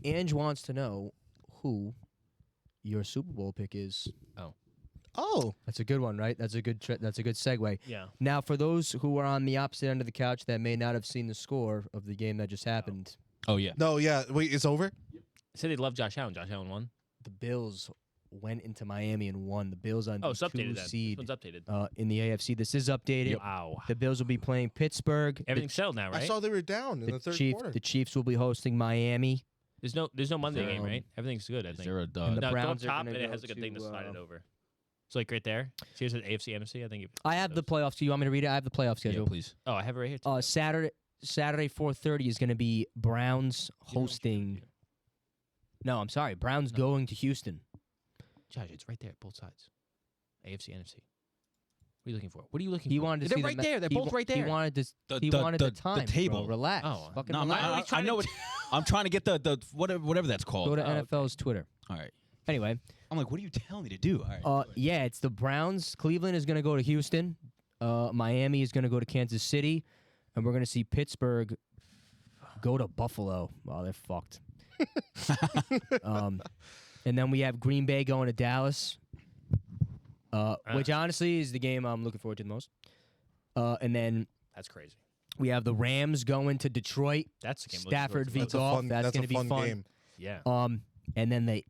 Ange wants to know who your Super Bowl pick is. Oh, That's a good one, right? That's a good segue. Yeah. Now, for those who are on the opposite end of the couch that may not have seen the score of the game that just happened, Oh, yeah. no, yeah. Wait, it's over? Say they love Josh Allen. Josh Allen won. the Bills went into Miami and won. The Bills on Oh, it's the updated 2 then. seed This one's updated. in the AFC. This is updated. Wow. The Bills will be playing Pittsburgh. Everything's settled now, right? I saw they were down in the third quarter. The Chiefs will be hosting Miami. There's no Monday So, game, right? Everything's good, I Is think. there a And the dud? No, Browns go are up top, gonna and it go has like a thing to to, slide it over. So like right there. See, it says AFC, NFC. I think. I have the playoffs. You want me to read it? I have the playoff Yeah, schedule. please. Oh, I have it right here. Too. Saturday 4:30 is going to be Browns hosting. No, I'm sorry. Browns going to Houston. Josh, it's right there, both sides. AFC, NFC. What are you looking for? What are you looking He for? wanted to They're see right the there. They're both right there. He wanted to. The- he the- wanted the- the the time. table. Bro. Relax. Oh, Fucking No, relax. I know what. I'm trying to get the whatever that's called. Go to Oh, okay. NFL's Twitter. All right. Anyway, I'm like, what are you telling me to do? All right. yeah, it's the Browns. Cleveland is going to go to Houston. Miami is going to go to Kansas City, and we're going to see Pittsburgh go to Buffalo. Oh, they're fucked. And then we have Green Bay going to Dallas, which honestly is the game I'm looking forward to the most. And then That's crazy. we have the Rams going to Detroit. That's the game. I'm looking Stafford v. forward That's a Goff. fun. That's That's going a to be fun fun. game. to. Yeah. And then the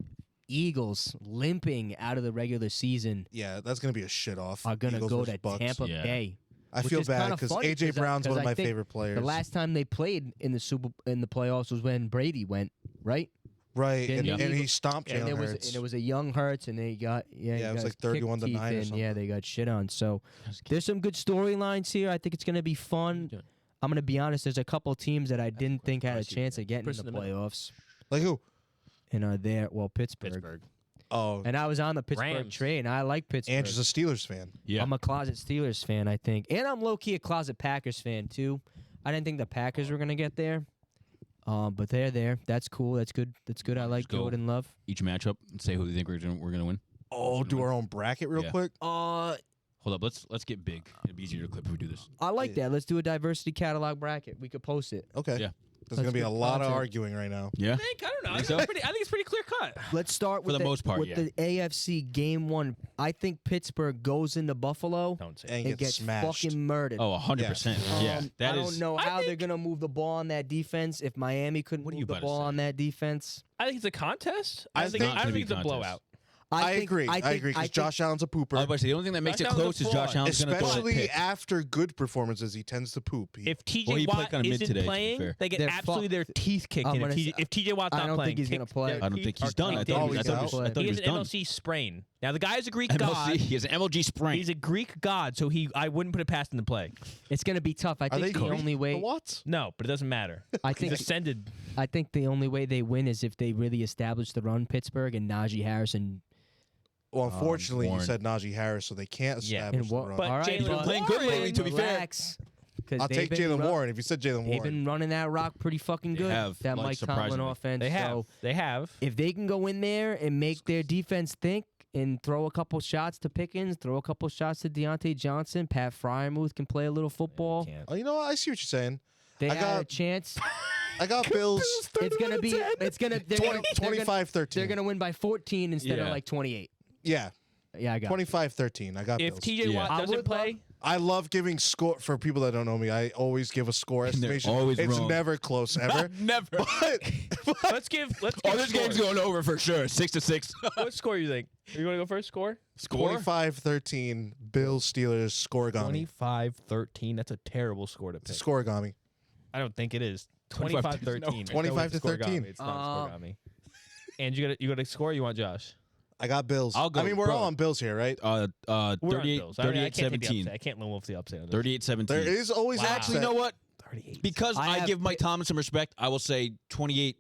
Eagles, limping out of the regular season, Yeah, that's gonna be a shit off. are going to Eagles go versus to Bucs. Tampa Yeah. Bay. I which feel is bad kinda because funny AJ Brown's one of I my think favorite players. The last time they played in the playoffs was when Brady went, right? right, Then and, the and he Eagles- stomped And Jalen it was Hurts. a young Hurts, and they got he it was got like his kick 31-9 or teeth in. something. Yeah, they got shit on. So there's some good storylines here. I think it's gonna be fun. doing? I'm gonna be honest. There's a couple teams that I didn't think had I a see what chance you're of getting in Person the in the middle. playoffs, Like who? and are there. Well, Pittsburgh. Pittsburgh. Oh, And I was on the Pittsburgh Rams. train. I like Pittsburgh. Andrew's a Steelers fan. Yeah. I'm a closet Steelers fan, I think, and I'm low key a closet Packers fan too. I didn't think the Packers were gonna get there, but they're there. That's cool. That's good. That's good. I like go. Jordan Love. Each matchup and say who they think we're gonna win. Oh, do our own bracket real Yeah. quick. Hold up. Let's get big. It'd be easier to clip if we do this. I like that. Let's do a diversity catalog bracket. We could post it. Okay. Yeah. There's Let's gonna be get a lot of content. arguing right now. Yeah. I don't know. I so? think it's pretty clear cut. Let's start For with the most part, with yeah. the AFC game one. I think Pittsburgh goes into Buffalo Don't say. And and gets gets smashed. fucking murdered. Oh, 100%. Yeah. That I is. don't know I how they're think- gonna move the ball on that defense if Miami couldn't What are move you the about to ball say? on that defense. I think it's a contest. I I think think- I don't think it's a It's not gonna be a blowout. I think- agree. I think- agree. Because think- Josh Allen's a I was pooper. about to say the only thing that makes Josh it Allen's a close is Josh fraud. Allen's gonna throw a Especially pick. after good performances, he tends to poop. If TJ Well, he played Watt kinda mid isn't today, to be playing, fair. they get They're absolutely their teeth kicked I'm in. gonna If TJ Watt's I not don't playing, think he's gonna kicked- play. their I don't think teeth he's are done. I kicked thought in. he was He's out. I thought He he has was an done. MLC sprain. Now the guy is a Greek god. MLC. He has an MLG sprain. He's a Greek god, so I wouldn't put it past him to play. It's gonna be tough. I Are they think the Greek? only The way what? No, but it doesn't matter. I He's think ascended. I think the only way they win is if they really establish the run Pittsburgh and Najee Harrison. Well, unfortunately, you Warren. said Najee Harris, so they can't Yeah. establish the Wa- run. But all right, Jalen but playing good lately, to be fair. relax, 'cause I'll they've take been Jalen run- Warren if you said Jalen They've Warren. been running that rock pretty fucking good. have, that like, Mike Tomlin surprisingly. offense. They have. So They have. if they can go in there and make their defense think and throw a couple shots to Pickens, throw a couple shots to Deontay Johnson, Pat Fryermuth can play a little football. Can't. Oh, you know what? I see what you're saying. They I have got- a chance. I got Bills It's gonna be. It's gonna. They're gonna 25-13. They're gonna win by 14 instead of Yeah. like 28. Yeah, Yeah, I got. 25-13. I got If Bills. TJ Yeah. Watt I doesn't would play, I love giving score for people that don't know me. I always give a score And they're estimation. always it's wrong. never close ever. Never. let's give. Oh, this game's scores. going over for sure. 6-6. What score you think? You want to go first? Score? 25-13. Bills Steelers scoregami. 25-13. That's a terrible score to pick. Scoregami. I don't think it is. 25 25-13. no, There's no way it's 25-13. scoregami. It's not scoregami. And you got to score. Or you want Josh? I got Bills. I'll go, I mean, we're bro. all on Bills here, right? We're on 38, Bills. I can't take the 38-17. upset. I can't live with the upset. on this. 38-17. There is always Wow. Actually, you know what? 38. Because I I have give Mike Tomlin some respect, I will say 28-10.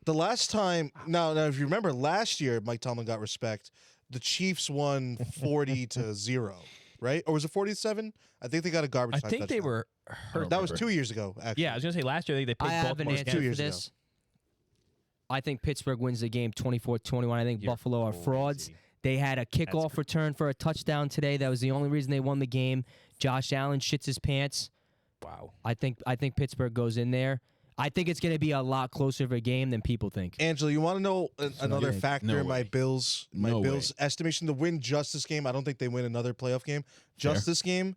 The last time, now if you remember last year, Mike Tomlin got respect. The Chiefs won 40-0, right? Or was it 47? I think they got a garbage I time think they touchdown. were hurt. That was 2 years ago, actually. Yeah, I was gonna say last year they I played have an Baltimore. answer 2 for years ago. this. I think Pittsburgh wins the game 24-21. I think You're Buffalo are frauds. crazy. They had a kickoff return for a touchdown today. That was the only reason they won the game. Josh Allen shits his pants. Wow. I think Pittsburgh goes in there. I think it's going to be a lot closer of a game than people think. Angelo, you want to know another think. factor No in my way. Bills estimation to win just this game? I don't think they win another playoff game. Just Fair. this game,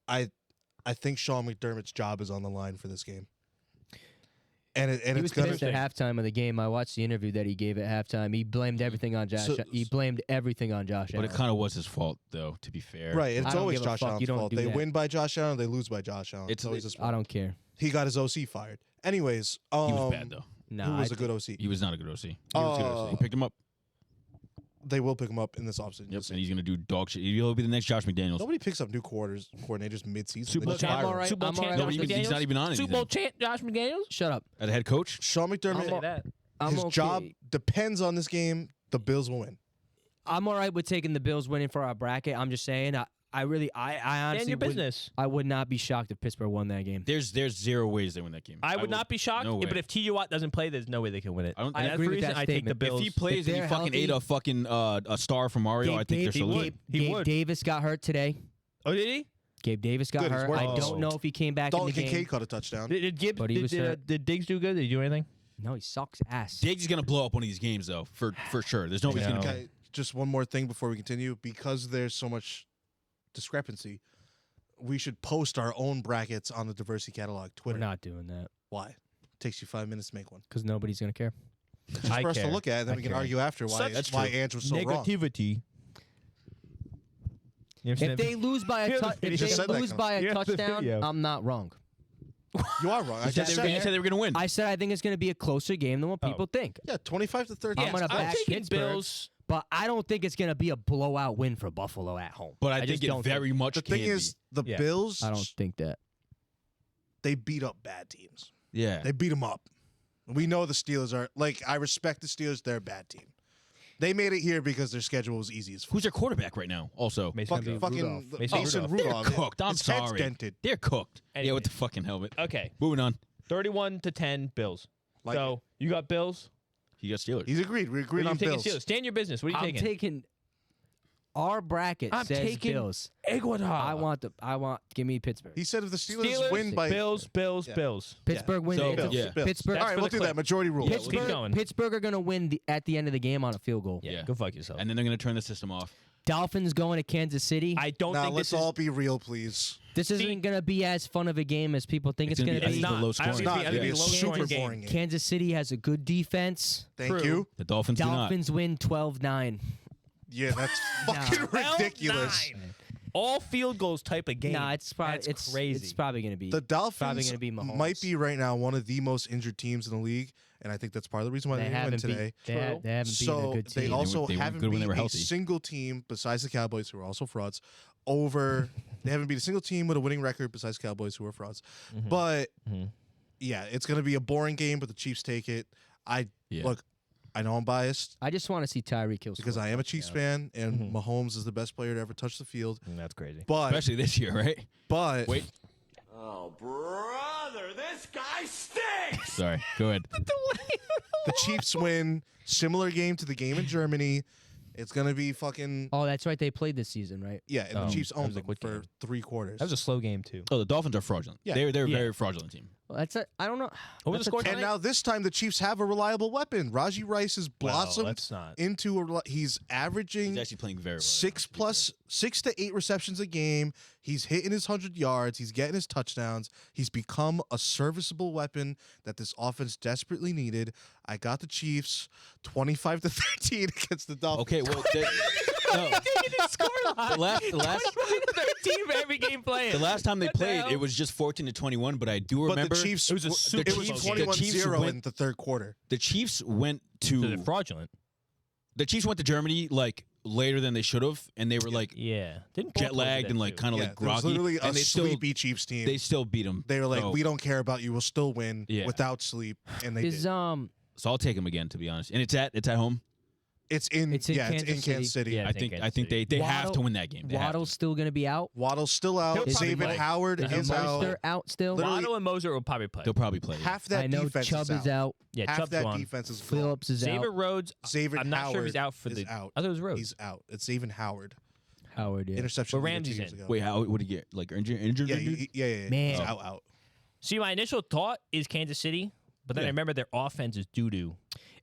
I think Sean McDermott's job is on the line for this game. And He it's was gonna pissed at halftime of the game. I watched the interview that he gave at halftime. He blamed everything on Josh. He blamed everything on Josh But Allen. it kind of was his fault, though. To be fair, right. It's I don't always give a Josh fuck. You Allen's don't fault. do They that. win by Josh Allen. They lose by Josh Allen. It's It's- always his I fault. don't care. He got his OC fired. Anyways, He was bad though. No, who was a good OC? He was not a good OC. He was a good OC. He picked him up. They will pick him up in this offseason. Yep, and he's gonna do dog shit. He'll be the next Josh McDaniels. Nobody picks up new coordinators mid-season. Super They Bowl just champ. fire I'm all him. right. Super Bowl I'm champ all right. No, Josh he's McDaniels? not even on Super Bowl anything. champ Josh McDaniels. Shut up. As a head coach, Sean I'm McDermott, all- that. I'm his okay. job depends on this game. The Bills will win. I'm all right with taking the Bills winning for our bracket. I'm just saying. I honestly Stand your business. I would not be shocked if Pittsburgh won that game. there's zero ways they win that game. I would not be shocked, no but way. if T.J. Watt doesn't play, there's no way they can win it. I don't And think- that's agree the with reason that I take the statement. Bills. If he plays and he they're fucking ate a fucking a star from Mario, I think they're still losing. He Gabe would. Davis got hurt today. Oh, did he? Gabe Davis got Good, he's hurt. working. I don't know if he came back Dalton in the game. Kincaid caught a touchdown. Did Gibbs? But he was hurt. Did Diggs do good? Did he do anything? No, he sucks ass. Diggs is gonna blow up one of these games though, for sure. There's no way he's gonna. No. Okay, just one more thing before we continue. Because there's so much discrepancy, we should post our own brackets on the Diversity Catalog We're Twitter. not doing that Why? Takes you 5 minutes to make one. because nobody's gonna care. Just I for us to care. look at, and then I we can care. argue after why That's why true. Ange was so wrong. Negativity. You If understand? they lose by a Here's the if video. Just they said that, lose Coach. by a Here's the touchdown, video. I'm not wrong. You are wrong. I You just said said they were gonna win. I said I think it's gonna be a closer game than what Oh. people think. yeah, 25 to 13. I'm gonna I'm back taking Pittsburgh. Bills. But I don't think it's gonna be a blowout win for Buffalo at home. But I just think it don't very much The can thing is, the Yeah. Bills, I don't think that. they beat up bad teams. be. Yeah. They beat them up. We know the Steelers are I respect the Steelers. They're a bad team. They made it here because their schedule was easy as fuck. Who's their quarterback right now? Also, Mason Rudolph. Fucking Mason Mason Rudolph. Rudolph. they're cooked. I'm His head's sorry. dented. They're cooked. Yeah, Anyway. with the fucking helmet. Okay, Moving on. 31-10 Bills. Like So you got Bills. He got Steelers. He's agreed. We What agreed are you on taking Bills. Steelers? Stand your business. What are you I'm taking? taking our bracket I'm says taking Bills. Ecuador. Give me Pittsburgh. He said if the Steelers, Steelers, win by Bills, Bills, Yeah. Bills. Pittsburgh wins. So, It's a- yeah. Pittsburgh. All That's right, for we'll the do that. clip. Majority rule. Yeah, we'll keep going. Pittsburgh are gonna win at the end of the game on a field goal. Yeah, Yeah. go fuck yourself. And then they're gonna turn the system off. Dolphins going to Kansas City. I don't Now think let's this all is. be real, please. This isn't gonna be as fun of a game as people think it's gonna gonna be- be. It's not. low I scoring. don't It's think not it's going to be a low super scoring game. boring game. Kansas City has a good defense. Thank True. you. The Dolphins do not. Dolphins win 12-9. Yeah, that's fucking ridiculous. 12-9. All field goals type of game. Nah, it's probably That's crazy. It's probably gonna be The Dolphins gonna be Mahomes. might be right now one of the most injured teams in the league, and I think that's part of the reason why they didn't win haven't today. they haven't beaten a So good they team. also They were haven't good when they beat were a healthy. single team besides the Cowboys, who are also frauds. They haven't beat a single team with a winning record besides Cowboys, who are frauds. Mhm. But Mhm. yeah, it's going to be a boring game, but the Chiefs take it. Yeah. Look, I know I'm biased I just want to see Tyreek Hill because score. I am a Chiefs fan, and Mhm. Mahomes is the best player to ever touch the field. That's crazy. But Especially this year, right? but Wait. Oh, brother, this guy stinks! Sorry. Go ahead. the Chiefs win. Similar game to the game in Germany. It's going to be fucking Oh, that's right. They played this season, right? yeah, and Oh, the Chiefs I was owned like, them what for game? 3 quarters. That was a slow game too. Oh, the Dolphins are fraudulent. Yeah. They're a Yeah. very fraudulent team. Well, I don't know. What was the That's a score tough- And now this time the Chiefs have a reliable weapon. Raji Rice has blossomed That's not. into he's averaging He's actually playing very well. 6 to 8 receptions a game. He's hitting his 100 yards. He's getting his touchdowns. He's become a serviceable weapon that this offense desperately needed. I got the Chiefs 25 to 13 against the Dolphins. Okay, well, no. the last 13 for every game playing. the last time they What the played, hell? it was just 14 to 21. But I do But remember the Chiefs, It was a super it was close game. 21-0 went- in the third quarter. the Chiefs went So they're to fraudulent. the Chiefs went to Germany like later than they should have, and they were like Yeah. Didn't jet Baltimore do lagged that and like too? kind of Yeah, like it was groggy, literally a and they still sleepy Chiefs team. still beat them. They were like, so, we don't care about you. We'll still win Yeah. without sleep, and they Is did. um So I'll take them again, to be honest. And it's at home. It's in Kansas Kansas City. Yeah. I think Kansas they have Waddle- to win that game. They have to. Waddle's still gonna be out. Waddle's still out. He'll probably Xavier play. Howard Is is out. Mostert out still. Literally- Waddle and Moser will probably play. They'll probably play. Half that I know defense Chubb is out. Yeah, Half Chubb's that gone. defense is gone. Phillips is Xavier out. Rhodes. Xavier I'm not Howard sure if he's out for is the. out. I thought it was Rhodes. He's out. It's Xavier Howard. Howard, yeah. Interception. But of the year Ramsey's 2 years in. ago. Wait, how? What did he get? Like injured? Yeah, injured? yeah. Man. He's out. See, my initial thought is Kansas City, but then I remember their offense is doo-doo.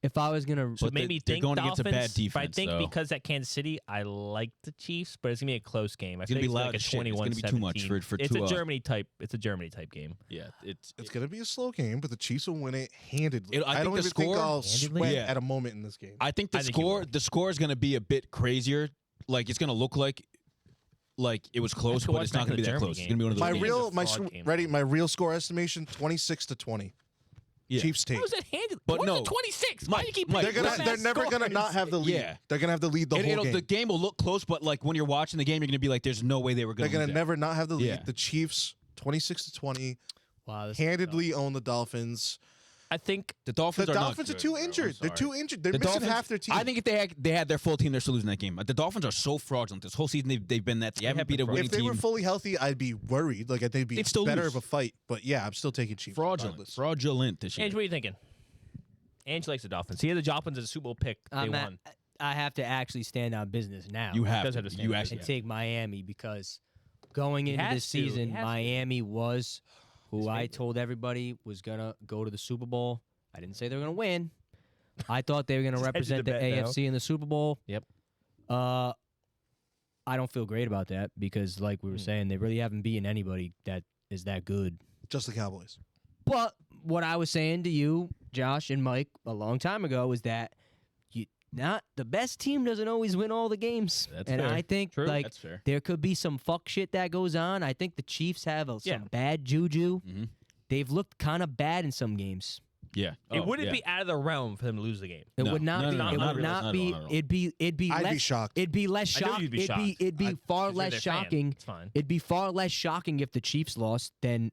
If I was gonna, So But maybe they're think going Dolphins, against a bad defense, but I think though. because at Kansas City, I like the Chiefs, but it's going to be a close game. I It's gonna think be loud like a as shit. It's 21-17. gonna be too much for It's Tua. a Germany type. It's a Germany type game. Yeah, It's going to be a slow game, but the Chiefs will win it handedly. I I think don't the even think score- I'll Handedly? sweat Yeah. at a moment in this game. I think I think you will. the score is going to be a bit crazier. Like it's going to look like it was close, could but watch it's not back going to the be that Germany close. It's game. going to be one of those My Germany's games. a real, my fraud game. ready, my real score estimation 26-20. Yeah. Chiefs take. How is that handed? But What's no. the 26? Why do you keep Mike, picking They're never gonna scores? not have the lead. Yeah. They're gonna have the lead the whole game. The game will look close, but like when you're watching the game, you're going to be like, "There's no way they were They're going to." gonna never not have the lead. Yeah. The Chiefs 26-20 wow, this handedly own the Dolphins. I think The The Dolphins are Dolphins not are too good, bro. injured. I'm They're sorry. too injured. They're The missing Dolphins- half their team. I think if they had their full team, they're still losing that game. The Dolphins are so fraudulent. This whole season they've been that. They haven't have beat a been winning if they team. were fully healthy, I'd be worried. Like they'd be They'd still better lose. of a fight. But yeah, I'm still taking Chiefs. regardless. Fraudulent this year. Ange, what are you thinking? Ange likes the Dolphins. He had the Dolphins as a Super Bowl pick. They won. I have to actually stand on business now. You have does to. have to stand You up. actually and take Miami because going into has this to. He season, has to. Miami was who His I favorite. told everybody was gonna go to the Super Bowl. I didn't say they were gonna win. I thought they were gonna Just hedged represent the the bet now. AFC in the Super Bowl. Yep. I don't feel great about that because, like we were saying, they really haven't beaten anybody that is that good. Just the Cowboys. But what I was saying to you, Josh and Mike, a long time ago is that not the best team doesn't always win all the games. That's and fair. I think True. like That's fair. there could be some fuck shit that goes on. I think the Chiefs have Yeah. some bad juju. Mhm. They've looked kind of bad in some games. Yeah. It wouldn't be out of the realm for them to lose the game. It No. would not No, be. no, no, it not would really. not Not be. at all. It'd be I'd less. be shocked. It'd be less I knew shock. you'd be It'd be shocked. it'd be far Because you're less their fan. shocking. It's fine. It'd be far less shocking if the Chiefs lost than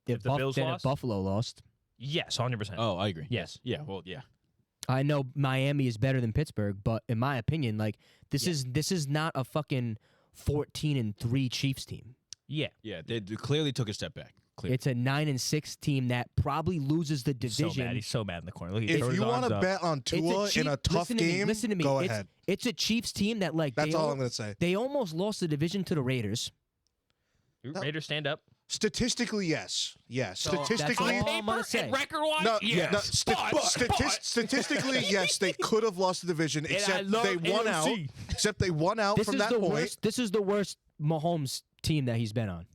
If the Bills if lost? Buffalo lost. Yes, 100%. Oh, I agree. Yes. Yeah. Well, yeah. I know Miami is better than Pittsburgh, but in my opinion, like this is not a fucking 14-3 Chiefs team. Yeah. Yeah. They clearly took a step back. Clearly. It's a 9-6 team that probably loses the He's so division. mad. He's so mad in the corner. Look, he If throws his you want arms to up. bet on It's Tua Chief- in a tough listen to me, game, listen to me. go it's, ahead. It's a Chiefs team that like That's they all I'm going to say. They almost lost the division to the Raiders. Raiders stand up. Statistically, yes. Yes. So that's Statistically, all I'm gonna say. and record-wise, no, yes. no, But- statistically, yes, they could have lost the division, I except love they won out. AOC. Except they won out This from is that the point. worst. This is the worst Mahomes team that he's been on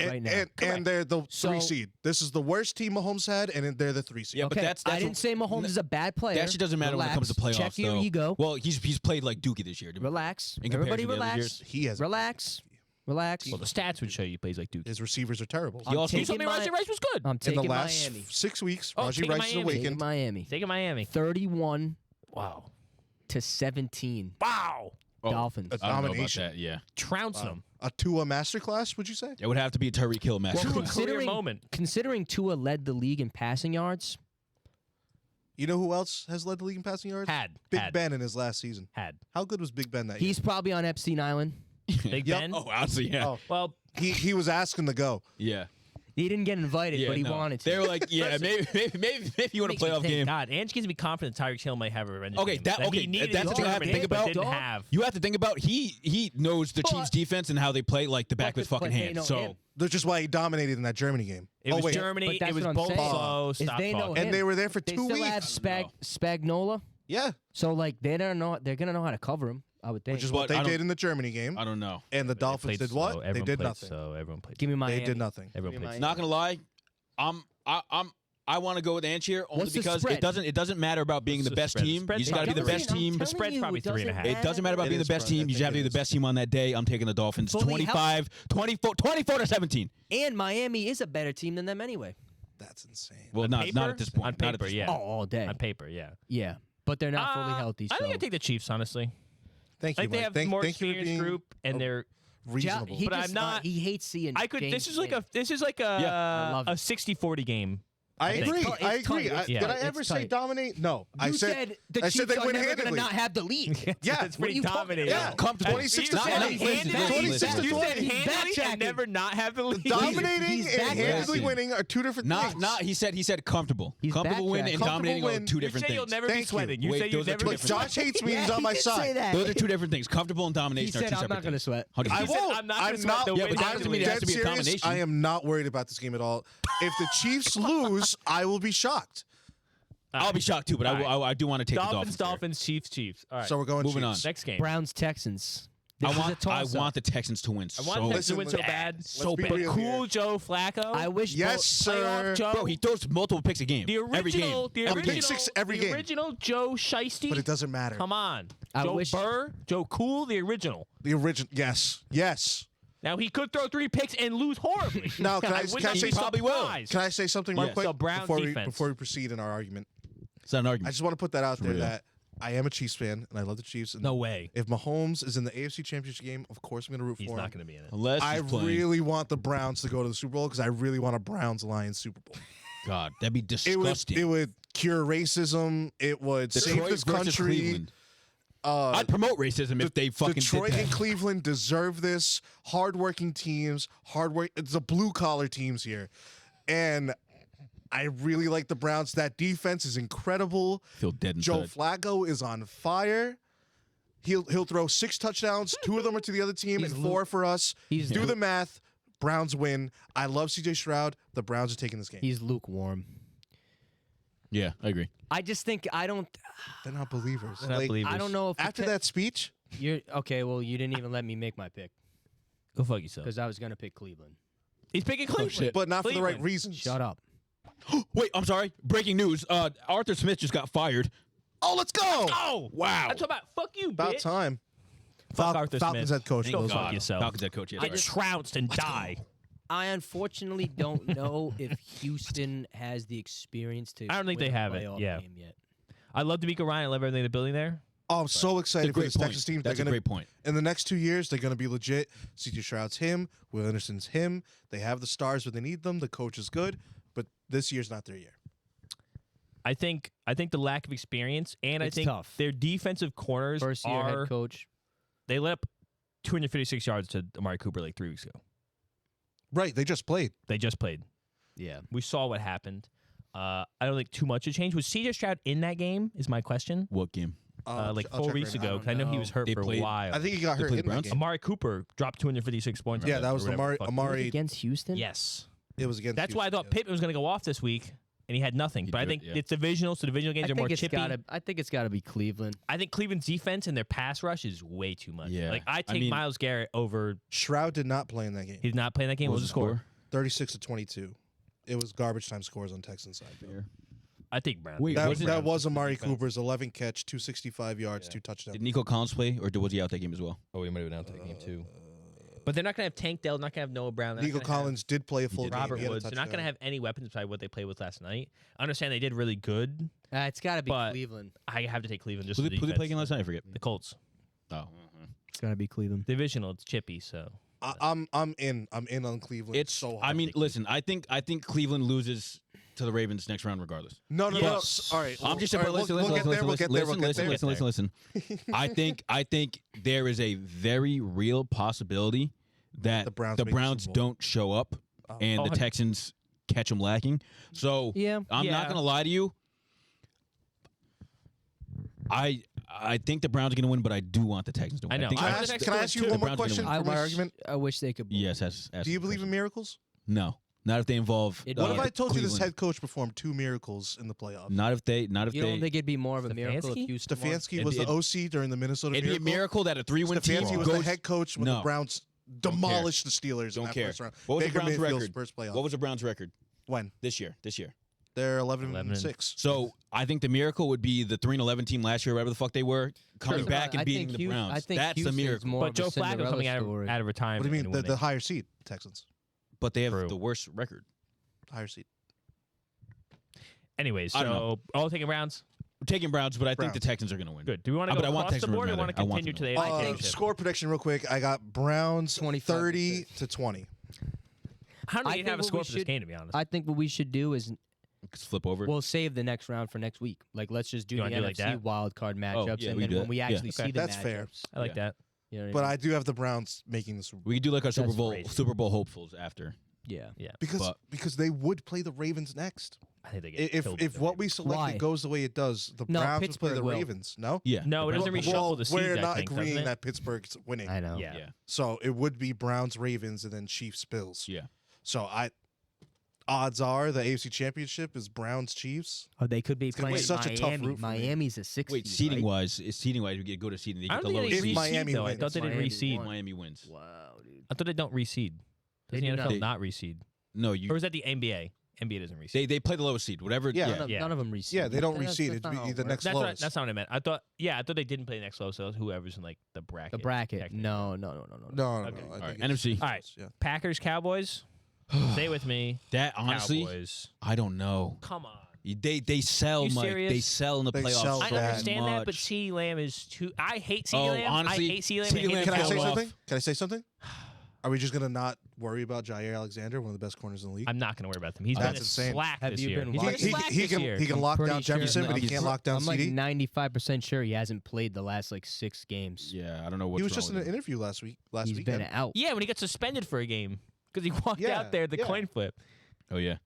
right now. And they're the So- 3 seed. This is the worst team Mahomes had, and they're the 3 seed. Yeah, but Okay, that's I didn't say Mahomes is a bad player. That actually doesn't matter when it comes to Relax. playoffs. Check your though. ego. Well, he's played like Dookie this year. Relax. In Everybody comparison to the other relax. years. He has Relax. Relax. Well, the stats would show you he plays like Duke. his receivers are terrible. I'm also- You taking told me my- Rashee Rice was good. I'm In taking the last Miami. 6 weeks, Oh, Rashee taking Rice is Miami. Taking awakened. Miami. Taking Miami. 31 Wow. to 17. Wow. Dolphins. That's I don't know about domination. that. Yeah. Trouncing them. A Tua masterclass, would you say? It would have to be a Tyreek Hill match. Well, Considering- career moment. Considering Tua led the league in passing yards, You know who else has led the league in passing yards? Big Had. Ben in his last season. Had. How good was Big Ben that he's probably on Epstein Island. Big Yep. Ben. Oh, honestly, yeah. Oh. Well, year? He was asking to go. Yeah. He didn't get invited, Yeah, but he no. wanted to. They were like, yeah, maybe you want a makes me playoff think, game. God, Ange gives me confidence Tyreek Hill might have a revenge Okay, game. that- he okay, needed that's in the thing I have to Germany, think but about. didn't Dog. have. You have to think about he knows the Chiefs defense and how they play like the back of his But fucking they hand. know So him. That's just why he dominated in that Germany game. It oh, was wait. Germany. But that's It was what I'm both saying. slow. Is Stop they know talking. him. And they were there for They 2 still weeks. have Spagnola, Yeah, so like they're gonna know how to cover him. I would think. which is But what they I don't- did in the Germany game. I don't know. And the Dolphins did what? They did nothing. So everyone played. Give me Miami. They did nothing. Everyone Give me played. Not gonna lie, I want to go with Ange here only What's the because spread? it doesn't matter about being What's the the best spread? team. Spread's You got to be the probably best three. team. The spread's probably 3.5. It doesn't matter about It being the is best spread. team. I You just have to think be it the best team on that day. I'm taking the Dolphins. Fully 25, 24, 24 to 17. And Miami is a better team than them anyway. That's insane. Well, On not paper? at this point. On Not at paper, this yeah. Oh, all day. On paper, yeah. Yeah, but they're not fully healthy. So. I think I take the Chiefs, honestly. Thank I you, think they Mike. have Thank, more thank you for experienced being group, and they're. reasonable. He But I'm just not- He hates seeing. I could. James This is like win. a. This is like I love a it. 60-40 game I think. agree. It's I agree. tight. Yeah. Did I It's ever say tight. dominate? No. I You said the I Chiefs said they are win never going to handedly. not have the lead. Yeah. That's pretty What are you talking dominating. Yeah. Comfortable. 26 to You said 20. handedly? 26 to You 20. said handedly and never not have the lead. Dominating He's and back handedly racing. winning are two different Not, things. he said comfortable. He's Comfortable win and backtracking. dominating Comfortable are two You different say things. you'll never Thank be you. sweating. You Wait, say you'll those are never two be But different Josh hates me. He's on my Say side. that. Those are two different things. Comfortable and He domination are said, two I'm separate not going to things. sweat. 100%. I He said, won't. I'm not gonna I'm sweat not. the Yeah, win but that doesn't mean it has dead to be a serious. combination. I am not worried about this game at all. If the Chiefs lose, I will be shocked. I'll be shocked too, but I do want to take the Dolphins. Dolphins, Chiefs. All right. So we're going Moving Chiefs. next game. Browns Texans. This I is a want toss-up. the Texans to win. I want so Texans to win so Listen, bad. so be bad. real Cool here. Joe Flacco. I wish Yes, playoff sir. Joe. Bro, he throws multiple picks a game. the original, every game. Pick six every the game. original Joe Shiesty. But it doesn't matter. Come on. I Joe wish- Burr, Joe Cool, the original. The original. Yes. Yes. Now he could throw 3 picks and lose horribly. Now, can I- would can I not say be something? Probably will. surprised. Can I say something real Yes. quick So Browns defense. before we proceed in our argument? It's not an I argument. just want to put that out there real. that I am a Chiefs fan and I love the Chiefs. And No way. if Mahomes is in the AFC Championship game, of course I'm going to root He's for not him. going to be in it. Unless I he's playing. really want the Browns to go to the Super Bowl because I really want a Browns-Lions Super Bowl. God, that'd be It disgusting. would cure racism. It would save Detroit this versus country. Cleveland. I'd promote racism if they fucking Detroit did and that. Cleveland deserve this. Hardworking teams, It's the blue collar teams here, and I really like the Browns. That defense is incredible. Feel dead Joe inside. Flacco is on fire. He'll throw 6 touchdowns. 2 of them are to the other team, He's and 4 for us. He's Do Luke- the math. Browns win. I love CJ Stroud. The Browns are taking this game. He's lukewarm. Yeah, I agree. I just think I don't. They're not believers. They're not Like, believers. I don't know if the After that speech, You're okay. Well, you didn't even let me make my pick Go fuck yourself. because I was gonna pick Cleveland. He's picking Cleveland. shit. but not for the right Cleveland. reasons. Shut up. Wait, I'm sorry. Breaking news. Arthur Smith just got fired. Oh, let's go. Oh, Wow. That's about fuck you, About bitch. time. Fuck Arthur Falcons Smith. head coach. Go goes fuck on. yourself. Falcons head coach. Yeah, Get sorry. trounced and die. I unfortunately don't know if Houston has the experience to. I don't think win they a have it, playoff yeah. game yet. I love D'Amico Ryan. I love everything they're building there. Oh, I'm so That's a excited for great this point. Texas team. That's They're a gonna, great point. in the next 2 years, they're going to be legit. CJ Stroud's him. Will Anderson's him. They have the stars where they need them. The coach is good, but this year's not their year. I think the lack of experience and It's I think tough. their defensive corners First year are head coach. they let up 256 yards to Amari Cooper like 3 weeks ago. Right. They just played. They just played. Yeah. We saw what happened. I don't think too much has changed. Was CJ Stroud in that game? Is my question. What game? Like I'll 4 check weeks right now. ago, because I know he was hurt They for played- a while. I think he got They hurt played in that Browns? game. Amari Cooper dropped 256 points. Yeah, that was or whatever the fuck. Amari. Against Houston. Yes. It was against. That's why I Houston, thought yeah. Pittman was going to go off this week, and he had nothing. He But I did, think yeah. it's divisional, so divisional games I are more think it's chippy. gotta. I think it's gotta be Cleveland. I think Cleveland's defense and their pass rush is way too much. Yeah. Like I I take mean- Myles Garrett over. Shroud did not play in that game. He's not playing that game. What was the score? 36-22. It was garbage time scores on Texans side. I think Brown. Wait, That, wasn't- that was Amari defense. Cooper's 11 catch, 265 yards, 2 touchdowns. Did Nico Collins play, or was he out that game as well? Oh, he might have been out that game too. But they're not going to have Tank Dell. Not going to have Noah Brown. they're not Nico gonna have Collins did play a full game. Robert He had a Woods. They're not going to touchdown. have any weapons besides what they played with last night. I understand they did really good. It's gotta be But- Cleveland. I have to take Cleveland just Who for they the play defense. again last night? I forget. The Colts. Oh, It's gotta be Cleveland. Divisional. It's chippy. So I'm in. I'm in on Cleveland. it's. so hard. I mean, listen. I think Cleveland loses to the Ravens next round, regardless. no. Yes. All right. I'm just all right, listen, we'll get there. We'll get there. We'll get there. listen. I think there is a very real possibility that The Browns the make the Browns Super Bowl. don't show up and Oh, the Texans catch them lacking. So Yeah. I'm Yeah. not gonna lie to you. I think the Browns are gonna win, but I do want the Texans to win. I know. think I Can want I the ask, Texans can I to ask win you too. one more The Browns are question gonna for my argument? I wish they could. yes, ask Do you the believe in question. miracles? No, not if they involve. It What does. if I told you this Cleveland. head coach performed 2 miracles in the playoffs? Not if they. You don't think it'd be more of a miracle if Stefanski? Houston won? Stefanski was the OC during the Minnesota It'd be a Miracle. miracle that a 3-win team Stefanski was goes. the head coach when the No. Browns demolished the Steelers in Don't that care. first round. What was Baker the Browns Mayfield's record? first playoff. What was the Browns record When? this year? They're 11 11 and and 6. So I think the miracle would be the 3-11 team last year, whatever the fuck they were, coming Sure. back and I beating think the Hu- Browns. I think That's the Houston's miracle. more But of a Joe Flacco Cinderella coming out story. of retirement. What do you mean? and The winning. higher seed, Texans. But they have True. the worst record. Higher seed. Anyways, I don't so all taking Browns. I'm taking Browns, but I think Browns. the Texans are going to win. Good. Do we want to But go I want across the Texans to board or win, want to rather. I want continue them to to the win. AFC Championship? Score prediction real quick. I got Browns 25-6. 30-20. I don't I think you have a think score what for we this game, to be honest. I think what we should do is flip over. We'll save the next round for next week. Like, let's just do You the wanna do like NFC that? wild card matchups, yeah, and we then do when that. we Yeah. actually see the That's matchups, fair. I like Yeah. that. You know what But I mean? I do have the Browns making the Super Bowl We could do like our Super That's Bowl crazy. hopefuls after. Yeah. because they would play the Ravens next. I think they get If killed by if the what we Ravens. selected Why? goes the way it does, the No, Browns would play Pittsburgh the will. Ravens. No. Yeah. No, it doesn't Well, reshuffle the seeds. We're I not think, agreeing doesn't it? that Pittsburgh's winning. I know. Yeah. Yeah. So it would be Browns, Ravens, and then Chiefs, Bills. Yeah. So odds are the AFC Championship is Browns, Chiefs. Oh, they could be It's gonna be playing such a tough Miami. route for me. Miami's a 6. Wait, seeding wise, we get go to seeding. They I get don't the think they lowest If reseed seed. Miami though. I wins. thought they didn't Miami reseed. won. Miami wins. Wow, dude. I thought they don't reseed. They Doesn't do the not. NFL not reseed? No, Or you. is that the NBA? NBA doesn't reseed. They play the lowest seed. Whatever. Yeah. Yeah. None of them reseed. Yeah, they don't That's reseed. not It'd how be it the works. next That's lowest. that's not what I meant. I thought they didn't play next lowest, so whoever's in like the bracket. The bracket. technically. No. No. Okay. I All think right, it's- NFC. All right. Yeah. Packers, Cowboys. Stay with me. That honestly, Cowboys. I don't know. Come on. They sell, You Mike. serious? They sell in the They playoffs. sell I so understand that, but much. CeeDee Lamb is too. I hate CeeDee Oh, Lamb. honestly, I hate CeeDee Lamb. CeeDee Lamb Can I Killed say off. something? Can I say something? Are we just gonna not worry about Jair Alexander, one of the best corners in the league? I'm not going to worry about them. He's That's been insane. slack Have this you year. been He's watching- been slack this year. He can I'm lock down pretty sure- Jefferson, but he he's- can't lock down I'm like CD. 95% sure he hasn't played the last like 6 games. Yeah, I don't know what's He was wrong just in with an him. interview last He's weekend. been out. Yeah, when he got suspended for a game because he walked Yeah, out there the yeah. coin flip. Oh yeah.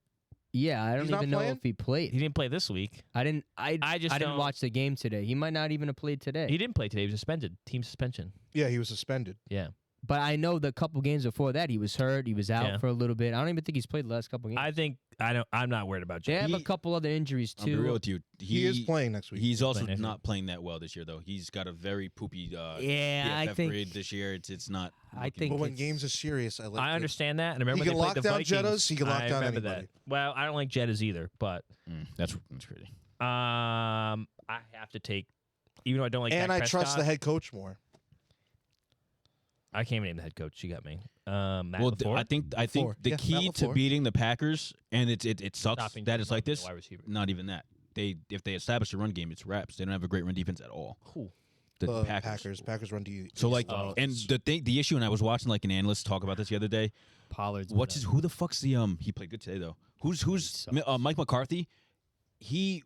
Yeah, I don't He's not even know playing? if he played. He didn't play this week. I didn't don't- watch the game today. He might not even have played today. He didn't play today. He was suspended. Team suspension. Yeah, he was suspended. Yeah. But I know the couple games before that he was hurt. He was out Yeah. for a little bit. I don't even think he's played the last couple games. I'm not worried about They Jay. have a He- couple other injuries I'll be real too. with you. He is playing next week. He's also playing next not playing that well this year, though. He's got a very poopy Yeah, I PFF think- grade this year. It's not. I looking think But when it's- games are serious, I like. I understand that, and I remember He they can played lock the down Vikings. Jettas, he can lock I down remember anybody. that. Well, I don't like Jettas either, but That's crazy. I have to take, even though I don't like. and Dak I trust Prescott, the head coach more. I can't even name the head coach. You got me. Matt Well, LaFleur? I think LaFleur. the Yeah, key Matt to LaFleur. beating the Packers, and it sucks Stopping that Jordan it's Love like being a this. wide receiver. Not even that. If they establish a run game, it's wraps. They don't have a great run defense at all. Cool. The Packers run D. So like, Oh, and the issue, and I was watching like an analyst talk about this the other day. Pollard's Who the fuck's the He played good today though. Who's sucks. Mike McCarthy? He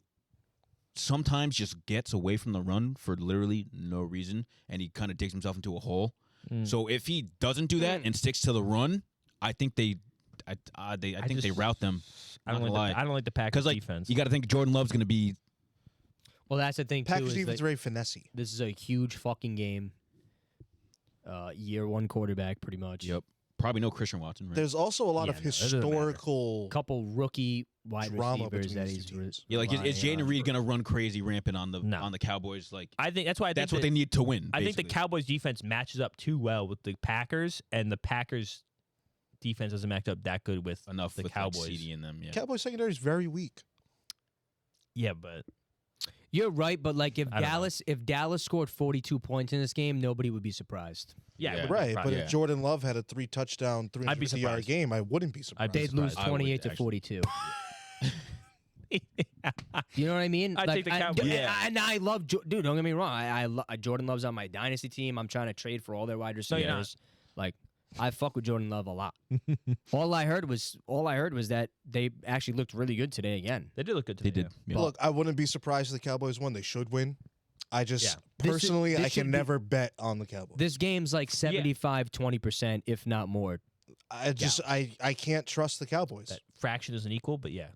sometimes just gets away from the run for literally no reason, and he kind of digs himself into a hole. So if he doesn't do that and sticks to the run, I think they route them. I don't Not gonna like. lie. I don't like the Packers Because like defense. you got to think Jordan Love's going to be. Well, that's the thing too. Packers Is defense that very finessey. this is a huge fucking game. Year 1 quarterback, pretty much. Yep. Probably no Christian Watson. Right? There's also a lot Yeah, of no, it doesn't matter. historical Couple rookie wide drama receivers between that these he's two teams. Yeah, like is relying Jaden on. Reed going to run crazy rampant on the No. Cowboys? Like I think that's why I think that's what that- they need to win. I think the basically. Cowboys defense matches up too well with the Packers, and the Packers defense doesn't match up that good with enough the with Cowboys. like CD in them. Yeah. Cowboys secondary is very weak. Yeah, but You're right, but like if I don't know. Dallas scored 42 points in this game, nobody would be surprised. yeah, Yeah. it would be Right, surprised. but Yeah. if Jordan Love had a 3-touchdown, I'd be 350-yard surprised. game, I wouldn't be surprised. I'd be They'd lose surprised. I would, 28 to actually. 42. You know what I mean? I'd take the Cowboys. And I love, dude. Don't get me wrong. Jordan Love's on my dynasty team. I'm trying to trade for all their wide No, you're not. receivers. Like, I fuck with Jordan Love a lot. all I heard was that they actually looked really good today again. They did look good They today. did. yeah. Yeah. Look, I wouldn't be surprised if the Cowboys won. They should win. I just Yeah. personally, This I should can be- never bet on the Cowboys. This game's like 75-20%, if not more. I can't trust the Cowboys. That fraction isn't equal, but yeah.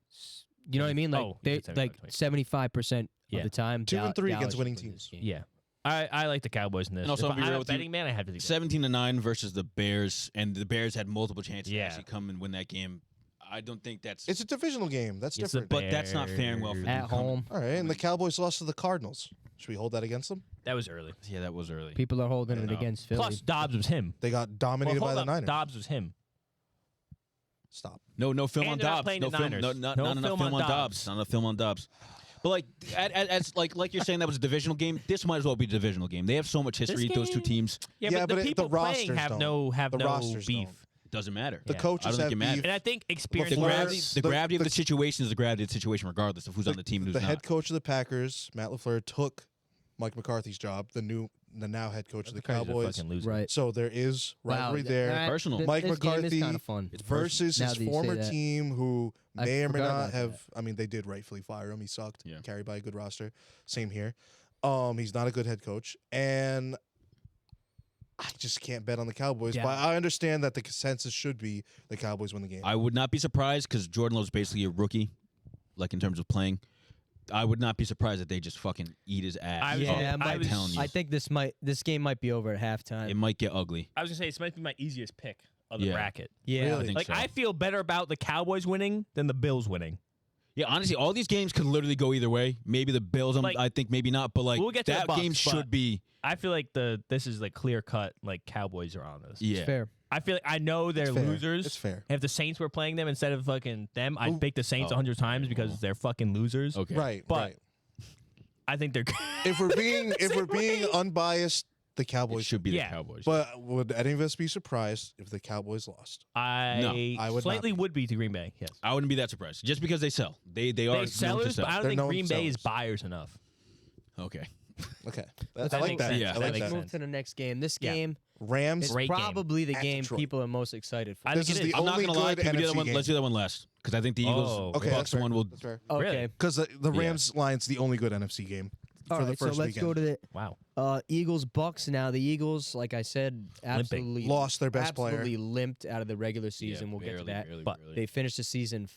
You know what I mean? Like Oh, they you said like 75-20. 75% Yeah. of the time. 2 and 3 Dallas against should winning win this teams. game. Yeah. I like the Cowboys in this. And also, if I'll be I'm real a with you, betting man, I have to do that. 17-9 versus the Bears, and the Bears had multiple chances to Yeah. actually come and win that game. I don't think that's. It's a divisional game. That's It's the different. but that's not faring well for them. At home, All right, and the Cowboys lost to the Cardinals. Should we hold that against them? That was early. Yeah, that was early. people are holding I it know. against Philly. Plus, Dobbs was him. They got dominated Well, by hold the up. Niners. Dobbs was him. Stop. No film And on they're not Dobbs. playing No the film. Niners. No, not No enough film film on on Dobbs. Dobbs. Not enough film on Dobbs. But like you're saying that was a divisional game. This might as well be a divisional game. They have so much history. Those two game- teams Yeah, Yeah, but but the the people playing rosters have don't. no The rosters beef. don't. doesn't matter. The Yeah. I coaches don't think have it matters. beef. And I think experience The LaFleur- gravity, matters. the gravity of the- the situation is the gravity of the situation, regardless of who's on the team and who's The not. head coach of the Packers, Matt LaFleur, took Mike McCarthy's job. The new the now head coach of the Pereira's a Cowboys. fucking loser. Right. So there is rivalry there. Personal. Mike this game McCarthy is kind of fun. versus Now his that you say former that. team, who I may or may forgot not about have. that. I mean, they did rightfully fire him. He sucked. Yeah. Carried by a good roster. Same here. He's not a good head coach, and I just can't bet on the Cowboys. Yeah. But I understand that the consensus should be the Cowboys win the game. I would not be surprised because Jordan Love's basically a rookie, like in terms of playing. I would not be surprised if they just fucking eat his ass. I I'm telling you, I think this game might be over at halftime. it might get ugly. I was gonna say this might be my easiest pick of the Yeah. bracket. yeah, Really? I think Like so. I feel better about the Cowboys winning than the Bills winning. Yeah, honestly, all these games could literally go either way. Maybe the Bills, Like, I think maybe not, but like we'll get to the that Bucs, game but- should be. I feel like this is like clear cut. Like Cowboys are on this. Yeah, it's fair. I feel like I know they're fair. losers. It's fair. If the Saints were playing them instead of fucking them, I'd pick the Saints 100 times because they're fucking losers. Okay. Right. But- right. I think they're. If we're being unbiased, the It Cowboys should be Yeah. the Cowboys. But would any of us be surprised if the Cowboys lost? I I would slightly not be. would be to Green Bay. Yes. I wouldn't be that surprised just because they sell. They are They known to sellers, sell. but I don't They're think known Green Bay is sellers. buyers enough. Okay. Okay, That I like makes that. sense. Yeah, I That like makes that. sense. Move to the next game. This Yeah. game Rams. is Great game. probably the At game Detroit. people are most excited for. I This think is it the is. I'm not only gonna lie. good Can we do that NFC one? game. Let's do that one last because I think the Eagles, Oh, Okay, Bucs that's fair. one will. That's fair. Okay. Really? Because the Yeah. Rams line's the only good NFC game All for right, the first so let's weekend. go to Wow. the Eagles Bucks now. The Eagles, like I said, absolutely Lost their best player. absolutely limped out of the regular season. We'll get to that. But They finished the season.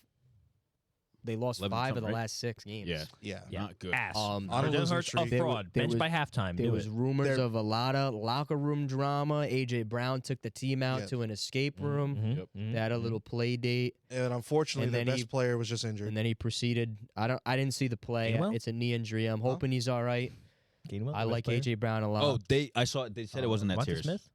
They lost 11 5 of the something, right? last 6 games. Yeah, Yeah. Yeah. not good. Ass. On a Jalen losing Hurts, a streak. fraud. There Benched was- by halftime. There Do was it. rumors They're- of a lot of locker room drama. AJ Brown took the team out Yeah. to an escape room. Mhm, Yep. mhm, They had a mhm. little play date, And unfortunately, And their then best he- player was just injured. and then he proceeded. I didn't see the play. Gainwell? It's a knee injury. I'm hoping he's all right. Gainwell, I the best like player? AJ Brown a lot. Oh, I saw. They said it wasn't that Devonta serious. Smith?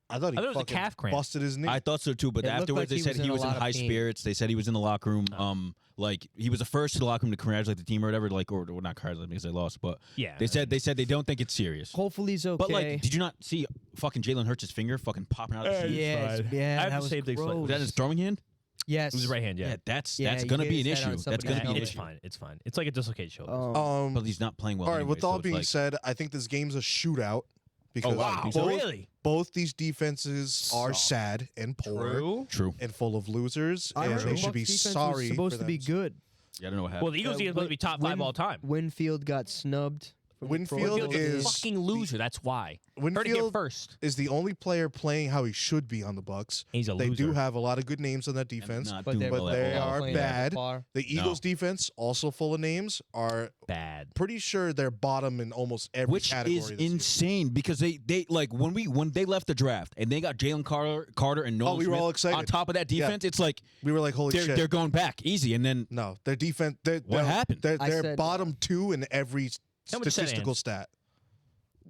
I thought he I thought it was a fucking calf cramp. busted his knee. I thought so too, but It looked afterwards like they he said was in he a was in lot of high pain. spirits. They said he was in the locker room. Oh. Like he was the first to the locker room to congratulate the team or whatever. Like, or not congratulate because they lost, but Yeah. they said they don't think it's serious. Hopefully he's okay. But like, did you not see fucking Jalen Hurts' finger fucking popping out? Of his Yeah, shoe? yeah, fine. yeah, I have that the was same thing, so- gross. Was that his throwing hand? Yes, It was his right hand, yeah. That's Yeah, he gonna hit be an his head on issue. That's somebody's gonna be an helmet. It's issue. fine. It's fine. It's like a dislocated shoulder. But he's not playing well. all right. anyway, With all so it's being like, said, I think this game's a shootout because wow. both, So really? both these defenses are sad and poor true. and full of losers, I and heard they the should Bucs be defense was sorry. supposed for to be them. good. Yeah, I don't know what happened. Well, the Eagles defense supposed to be top 5 all time. Winfield got snubbed. from the Pro Winfield Bowl Field's a is- game. fucking loser. That's why. Heard it here Winfield first. is the only player playing how he should be on the Bucs. He's a They loser. do have a lot of good names on that defense. Not but doing they're but well at they all. are playing at bad. par. The Eagles defense, also full of names, are bad. pretty sure they're bottom in almost every Which category. is this year. insane because they like when they left the draft and they got Jalen Carter and Nolan we were Smith all excited. on top of that Yeah. defense. It's like We were like, holy shit. they're going back easy, and then No, their defense. What happened? They're I said- bottom 2 in every How much you said, statistical Ange? stat.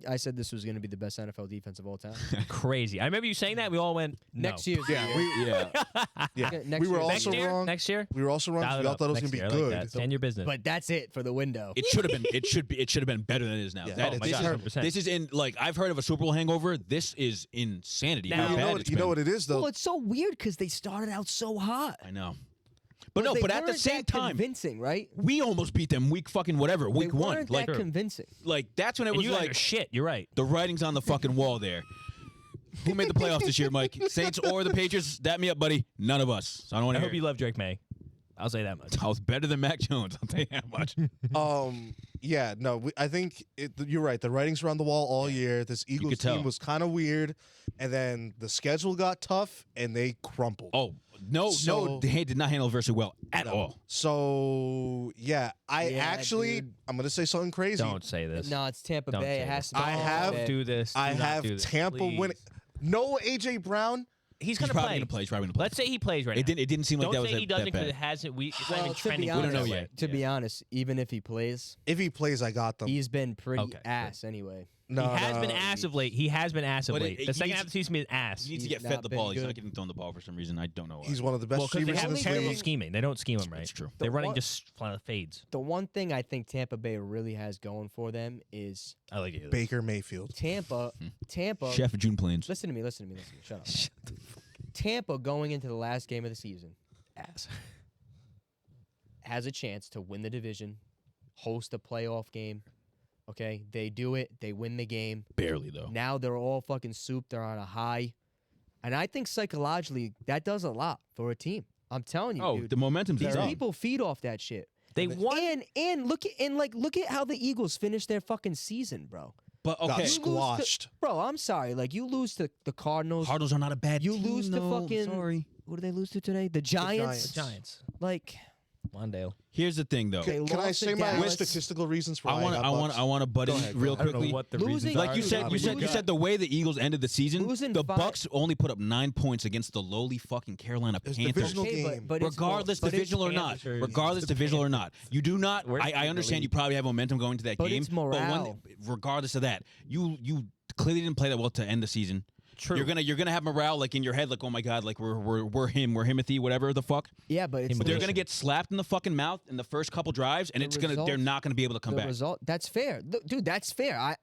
I said this was going to be the best NFL defense of all time. Crazy. I remember you saying that. We all went no. Next year's Yeah, the year. yeah, Yeah, Next we were year. Next also year. wrong. Next year. We were also wrong. Dial We it all up. thought it was Next going to year. be I good. like that. Stand your business. But that's it for the window. it should have been better than it is now. Yeah. That- Oh my this, God, is, 100%. this is in like I've heard of a Super Bowl hangover. This is insanity. Now- how you bad know it's what? You know been. what it is though. Well, it's so weird because they started out so hot. I know, but no. they But at the weren't same that time, convincing, right? we almost beat them week fucking whatever, week they one. weren't Like that convincing. that's when it And was you guys like are shit. You're right. the writing's on the fucking wall there. Who made the playoffs this year, Mike? Saints or the Patriots? Dap me up, buddy. None of us. So I don't want I to hope hear you love Drake May. I'll say that much. I was better than Mac Jones. I'll tell you that much. Yeah, no, I think you're right. The writing's around the wall all year. This Eagles could tell. team was kind of weird, and then the schedule got tough, and they crumpled. Oh no, So- they did not handle adversity well at all. So yeah, Yeah, dude. I'm gonna say something crazy. Don't say this. No, it's Tampa Don't Bay. say It has this. to be. I Tampa have- Bay. Do this. I Do not have do this, Tampa please. winning. No AJ Brown. He's He's gonna probably play. gonna play. He's probably gonna play. Let's say he plays right It now. didn't seem like Don't that was say he that doesn't because it bad. hasn't. It's not Well, even to trending. be that honest, know way. yet. to be honest, even if he plays, If he plays, I got them. he's been pretty Okay, ass anyway. no, he has no, been ass of late. He has been ass of But late. it The second needs- half of the season been ass. He needs to He's get fed not the been ball. He's not good. getting thrown the ball for some reason. I don't know why. He's one of the best Well, because they receivers have in the terrible league. scheming. They don't scheme him right. That's true. They're The running one- just fades. The one thing I think Tampa Bay really has going for them is I like it. Baker Mayfield. Tampa. Tampa. Chef of June Plains. Listen to me. Listen to me. Listen to me. Shut up. Tampa going into the last game of the season Ass. has a chance to win the division, host a playoff game, Okay, they do it. They win the game. Barely though. Now they're all fucking soup. They're on a high, and I think psychologically that does a lot for a team. I'm telling you, dude. The momentum's These there. people feed off that shit. They won. And look at how the Eagles finished their fucking season, bro. But Got okay, squashed. Bro, I'm sorry. Like you lose to the Cardinals. Cardinals are not a bad You team. lose to though. fucking. Sorry. What did they lose to today? The Giants. Giants. Like Mondale. Here's the thing though. they Can I lost to say my Dallas. statistical reasons for I why want got Bucs? I want to butt Go in ahead, real go ahead. I don't quickly. know what the Losing- reasons Like are. you said, you said the way the Eagles ended the season, Losing the five- Bucs only put up 9 points against the lowly fucking Carolina It's Panthers. divisional Okay, game. but it's- Regardless, but it's divisional or not, Panthers. regardless, divisional or not, you do not. Worst team I in the understand you league. probably have momentum going to that But game, it's morale. regardless of that, you clearly didn't play that well to end the season. True. You're gonna have morale like in your head, like, oh my god, like we're Himothy, whatever the fuck. Yeah, but it's But they're the- gonna get slapped in the fucking mouth in the first couple drives, and The they're not gonna be able to come the back. result. That's fair, dude. That's fair.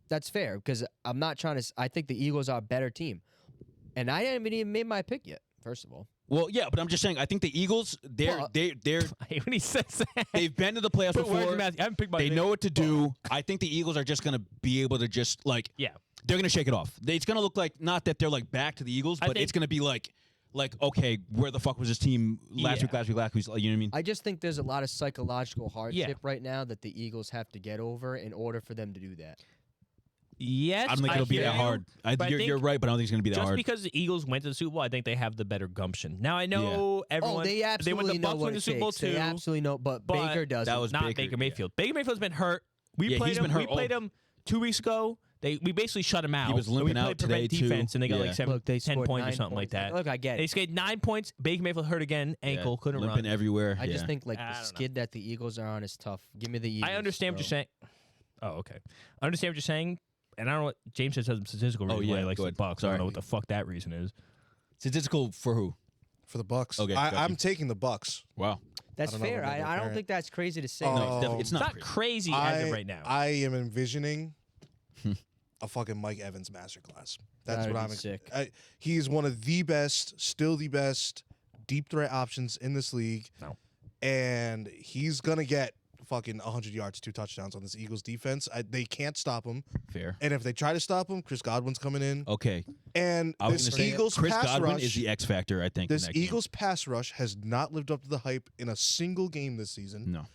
That's fair because I'm not trying to. I think the Eagles are a better team, and I haven't even made my pick yet. First of all, Well, yeah, but I'm just saying, I think the Eagles, they're I hate when he says that. they've been to the playoffs Put words in before. your mouth. I haven't picked my They pick. know what to do. I think the Eagles are just gonna be able to just like Yeah. they're gonna shake it off. It's gonna look like not that they're like back to the Eagles, I but think- it's gonna be like okay, where the fuck was this team last week? You know what I mean? I just think there's a lot of psychological hardship right now that the Eagles have to get over in order for them to do that. Yes, I don't think it'll be hear that you, hard. but I You're think right, but I don't think it's gonna be that Just hard. because the Eagles went to the Super Bowl, I think they have the better gumption. Now I know everyone. Oh, they absolutely went know the Bucs what win the it Super Bowl takes. too. They absolutely know, but Baker doesn't. that was not Baker, Baker yeah. Mayfield. Baker Mayfield's been hurt. We Yeah, played he's him. been hurt We played him 2 weeks ago. We basically shut him out. was And limping we out played today, prevent defense, too. and they got Yeah. like 7, Look, they 10 scored points or 9 something like points. that. Look, I get They it. scored 9 points. Baker Mayfield hurt again, ankle, couldn't limping run. everywhere. I just yeah. think like I the don't know. skid that the Eagles are on is tough. Give me the Eagles. I understand what bro. you're saying. Oh, okay. I understand what you're saying, and I don't know what James says some statistical reason why yeah, he likes go the ahead. Bucs. I Sorry. don't know what the fuck that reason is. Statistical for who? For the Bucs. Okay, got I'm you. taking the Bucs. Wow. That's I don't know fair. about I that don't parent. think that's crazy to say. Oh, No, it's definitely it's It's not not crazy. crazy as of right now. I am envisioning a fucking Mike Evans masterclass. That's That'd what be I'm. sick. He is one of the best, still the best deep threat options in this league. No. And he's gonna get fucking 100 yards, 2 touchdowns on this Eagles defense. They can't stop him. Fair. And if they try to stop him, Chris Godwin's coming in. Okay. And I was this gonna say Eagles Chris pass Godwin rush is the X factor, I think. in This that game. Eagles pass rush has not lived up to the hype in a single game this season. No.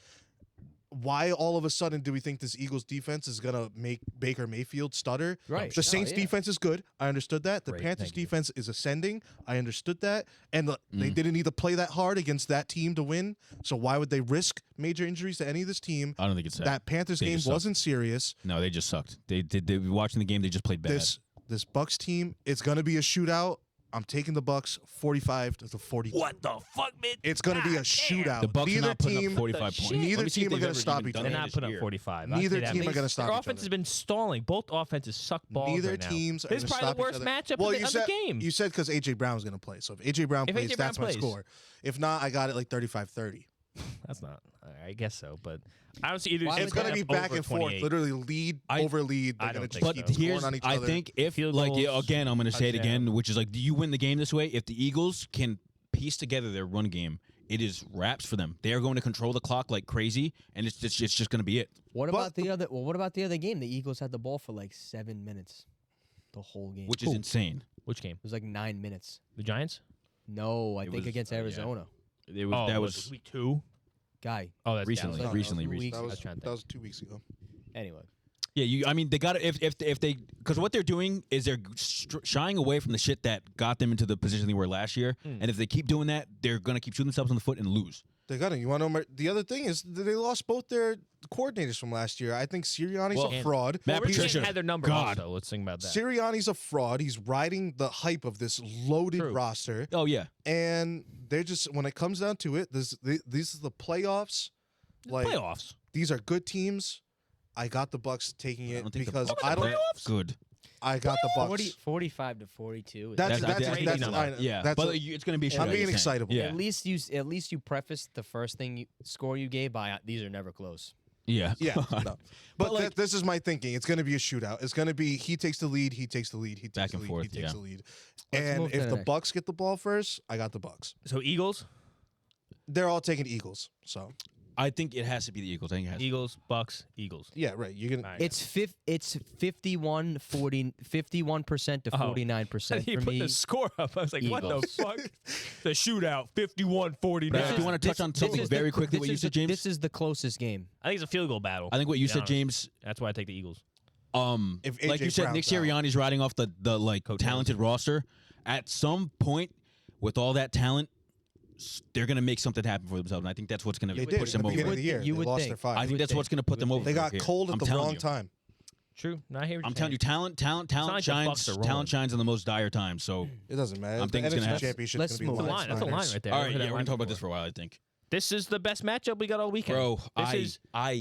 Why all of a sudden do we think this Eagles defense is going to make Baker Mayfield stutter? Right. The No, Saints yeah. defense is good. I understood that. The Great, Panthers thank you. defense is ascending. I understood that. And they Mm. didn't need to play that hard against that team to win. So why would they risk major injuries to any of this team? I don't think it's That Panthers They game just sucked. wasn't serious. No, they just sucked. They watching the game. They just played bad. This Bucks team, it's going to be a shootout. I'm taking the Bucks 45 to 40. What the fuck, man? It's going to be a God damn. shootout. the Bucks are Neither not putting team, up 45 the points. shit. Neither Let me see if team are they've gonna ever stop even each done other. They're that not this putting up year. 45. I'll Neither say that. team are gonna stop Their each offense other. has been stalling. Both offenses suck balls Neither right now. teams are This is gonna probably stop the each worst other. matchup Well, of you the said game. you said because AJ Brown's going to play. So if AJ Brown If plays, A.J. that's Brown my plays. score. If not, I got it like 35-30. That's not. I guess so, but I don't see either. Why team It's would going to putting be up back over and forth, 28. literally lead I- over lead. I They're going don't to think just But keep so. scoring here's, on each I other. think if Field like goals, again, I'm going to say it touchdown. again, which is like, do you win the game this way? If the Eagles can piece together their run game, it is wraps for them. They are going to control the clock like crazy, and it's just going to be it. What But- about the other? Well, what about the other game? The Eagles had the ball for like 7 minutes, the whole game. Which is insane. Which game? It was like 9 minutes. The Giants? No, I It think was- against yeah. Arizona. It was that was week 2. Guy. Oh, that's Recently. Dallas. No, recently. weeks. That I was, was trying to that was 2 weeks ago. Anyway, Yeah, I mean, they got to if they because what they're doing is they're shying away from the shit that got them into the position they were last year, and if they keep doing that, they're gonna keep shooting themselves in the foot and lose. They got it. You want to know? The other thing is that they lost both their coordinators from last year. I think Sirianni's Well, a fraud. Matt Well, Rich Patricia, had their number God. also. Let's think about that. Sirianni's a fraud. He's riding the hype of this loaded True. roster. Oh yeah, And they're just, when it comes down to it, these is the playoffs. Like, Playoffs. these are good teams. I got the Bucks taking I it don't think because the Bucs I are don't. that good. I got the Bucks. 45 to 42. That's I think crazy that's number. yeah, that's but a- it's gonna be. a I'm shootout, being you're saying. excitable. Yeah, At least you prefaced the first thing score you gave by these are never close. yeah, Yeah, no. But like- this is my thinking. It's going to be a shootout. It's going to be he takes the lead, he takes the lead, he takes Back the and lead, forth, he takes yeah. the lead. Let's And move to if the the next. Bucks get the ball first, I got the Bucks. So Eagles? They're all taking Eagles. So I think it has to be the Eagles. I think it has to. Eagles, Bucs, Eagles. Yeah, right. You're gonna. All right. It's 51% to 49% You for put me. the score up. I was like, what the Eagles. fuck? The shootout, 51-49. But if you want to touch on something very quickly, what you said, James? This is the closest game. I think it's a field goal battle. I think what you to be said, honest. James. That's why I take the Eagles. If Like AJ you said, Brown's Nick out. Sirianni's riding off the like talented roster. At some point, with all that talent, they're gonna make something happen for themselves, and I think that's what's gonna They did push at them the over. beginning of the year. You They would lost think. their 5. I think that's what's gonna put them over. They got here. cold at I'm the telling wrong you. time. True. Not here. I'm telling you, talent like the shines. Bucs are rolling. Talent shines in the most dire times. So, It doesn't matter. I'm the thinking it's gonna NFC happen. Championship Let's is going move to be on. That's a line right there. all Look right, at that yeah, we're line gonna talk about before. this for a while. I think, This is the best matchup we got all weekend. bro. This is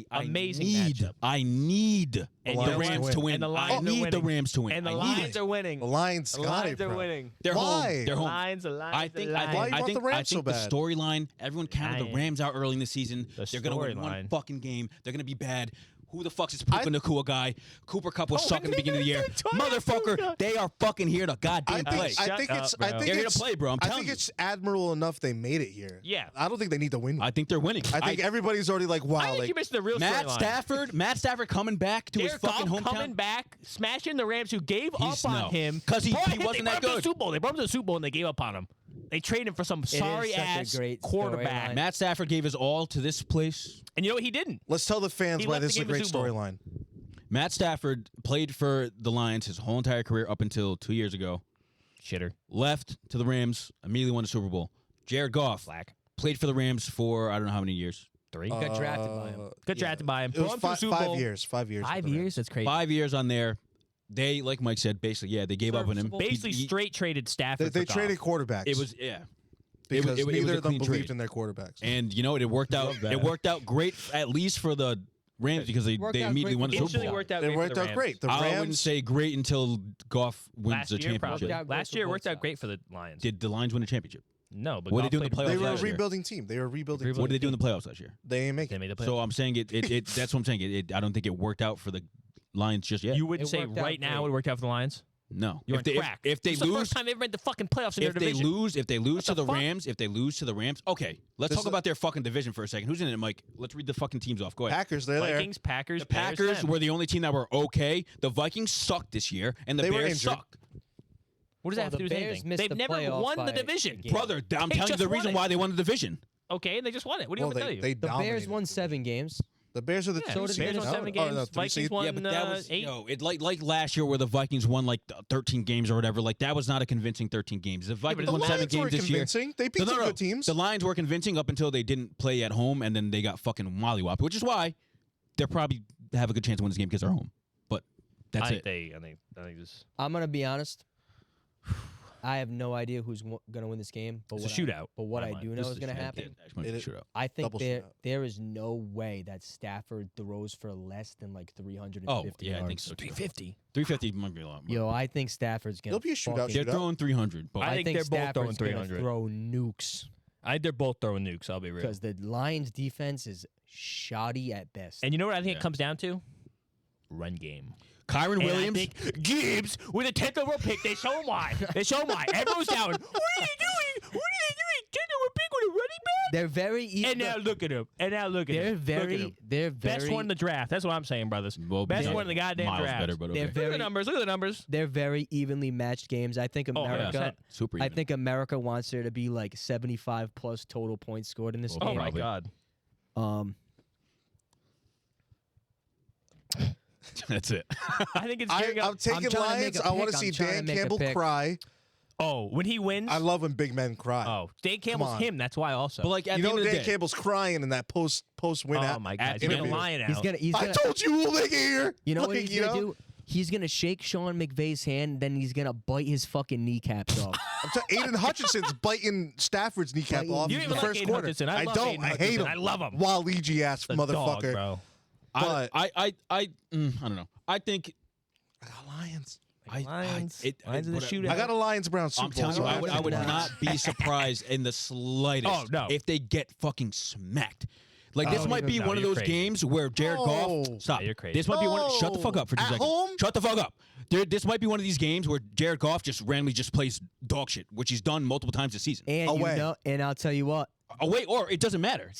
amazing matchup. I need And the Lions Rams to to win. win. And the I Lions are need the winning. Rams to win. And the I need Lions it. are winning. The Lions The got Lions it, are bro. winning. They're Why? home. They're home. The Lions. I think. the I Lions. think. Why you I want think. the Rams I so think the bad? storyline. Everyone counted the Lions. Rams out early in the season. The They're gonna win one storyline. fucking game. They're gonna be bad. Who the fuck's is Puka Nakua guy? Cooper Kupp was sucking at the beginning of the year. Motherfucker, they are fucking here to goddamn play. Shut I think it's. up, I bro. think They're here it's. to play, bro. I'm I telling think you. it's admirable enough they made it here. Yeah. I don't think they need to win. I think they're winning. I think everybody's already like, wow, I think like you missed the real Matt storyline. Stafford coming back to his Jared fucking Goff hometown. coming back, smashing the Rams who gave He's up on no. him 'Cause he Boy, wasn't they that brought him to the good. Super Bowl. They brought him to the Super Bowl and they gave up on him. They traded him for some is sorry such a ass great quarterback. storyline. Matt Stafford gave his all to this place. And you know what? He didn't. let's tell the fans He why left this the is a game great to Super Bowl. storyline. Matt Stafford played for the Lions his whole entire career up until 2 years ago. Shitter. Left to the Rams, immediately won the Super Bowl. Jared Goff Black. played for the Rams for I don't know how many years. 3. Got drafted by him. Got drafted by him. It was Brought him to the Super 5 Bowl. years. 5 years. 5 with the years? Rams. That's crazy. 5 years on there. They, like Mike said, basically, yeah, they gave up on him. Serviceable. Basically straight traded Stafford They for traded Goff. quarterbacks. It was yeah. because it was neither a of them clean believed trade. in their quarterbacks. And you know it worked out. that. It worked out great, at least for the Rams because they Worked out immediately great won for the the Super Instantly Bowl. worked out They great worked for the out Rams. great. The I wouldn't Rams. say great until Goff wins Last the year, championship. probably. Worked out great Last for year both worked out sides. great for the Lions. Did the Lions win a championship? No, but What Goff did they do in the played They playoffs were a last year? rebuilding team. They were a rebuilding Rebuilding team. What did they do in the playoffs last year? They ain't make They it. made the playoffs. So I'm saying it that's what I'm saying. I don't think it worked out for the Lions just yet. You wouldn't It say worked out right now great. it worked out for the Lions? No. You're if they, on crack. if they It's the lose, first time they've made the fucking playoffs in their if they division. lose to the the fuck? Rams, okay. Let's This talk is- about their fucking division for a second. Who's in it, Mike? Let's read the fucking teams off. Go ahead. Packers, they're there. Vikings, Packers, The Packers them. were the only team that were okay. The Vikings sucked this year, and the They were Bears injured. suck. What does Well, that have to do the with Bears anything? missed They've the never playoffs won the by a division. game. Brother, I'm They telling you just the won reason it. why they won the division. Okay, and they just won it. What do you Well, want me to tell you? they The Bears dominated. won 7 games. The Bears are the Yeah, two so did Bears seeds. won Bears. 7 Oh, games. no, 3 Vikings seed. won Yeah, but that was 8. like last year where the Vikings won like 13 games or whatever. Like that was not a convincing 13 games. The Vikings the won 7 Lions were games this year. convincing. They beat some good teams. The Lions were convincing up until they didn't play at home, and then they got fucking mollywopped, which is why they're probably have a good chance to win this game because they're home. But that's I it. think this. I'm gonna be honest. I have no idea who's gonna win this game. But It's a what shootout, But what in I my do mind. know This is is gonna a happen. It is- I think Double shootout. there is no way that Stafford throws for less than like 350 Oh, yeah, yards. I think so. 350. 350 might be a lot. Yo, I think Stafford's gonna. It'll be a shootout, fucking- They're shootout. throwing 300, but I think they're both Stafford's throwing gonna 300. throw nukes I think they're both throwing nukes. I'll be real. because the Lions' defense is shoddy at best. And you know what I think Yeah. it comes down to? Run game. Kyron And Williams. I think Gibbs with a 10th overall pick. They show him why. Everyone's down. What are they doing? What are they doing? 10th overall pick with a running back? They're very even. And now look at him. They're They're very. They're very. best one in the draft. That's what I'm saying, brothers. Well, Best yeah, one in the goddamn miles draft. better, but okay. They're Look at very. the numbers. Look at the numbers. They're very evenly matched games. I think Oh, America. 100%. Super I even. think America wants there to be like 75 plus total points scored in this Well, Oh game. my probably. God. That's it. I think it's gearing I'm up. taking trying to Lions. make a I want pick. to see I'm trying to Dan make a Campbell pick. cry. Oh, when he wins. I love when big men cry. Oh, Dan Campbell's on. him. That's why also. But like at You the know end of the Dan day, Campbell's crying in that post win. oh my God. at He's the gonna end of line it He's out. gonna. He's I gonna. told you we'll make it here. You know what Like, he's gonna do? He's gonna shake Sean McVay's hand, then he's gonna bite his fucking kneecaps off. Aiden Hutchinson's biting Stafford's kneecap Biting- off You in don't the even like first Aiden quarter. Hutchinson. I love don't. Aiden I hate Hutchinson. him. I love him. Waluigi ass The motherfucker. dog, bro. But I don't know. I think I got Lions. Lions. it- Lions in the but- shootout. I got a Lions Browns Super I'm Bowl. telling you, so I would Nah. not be surprised in the slightest Oh, no. if they get fucking smacked. Like this Oh, might be no, one of you're those crazy. games where Jared No. Goff. Stop. Yeah, you're crazy. This might be one. Shut the fuck up for 2 At seconds. home? Shut the fuck up. This might be one of these games where Jared Goff just randomly just plays dog shit, which he's done multiple times this season. And Away. and I'll tell you what. Away or it doesn't matter.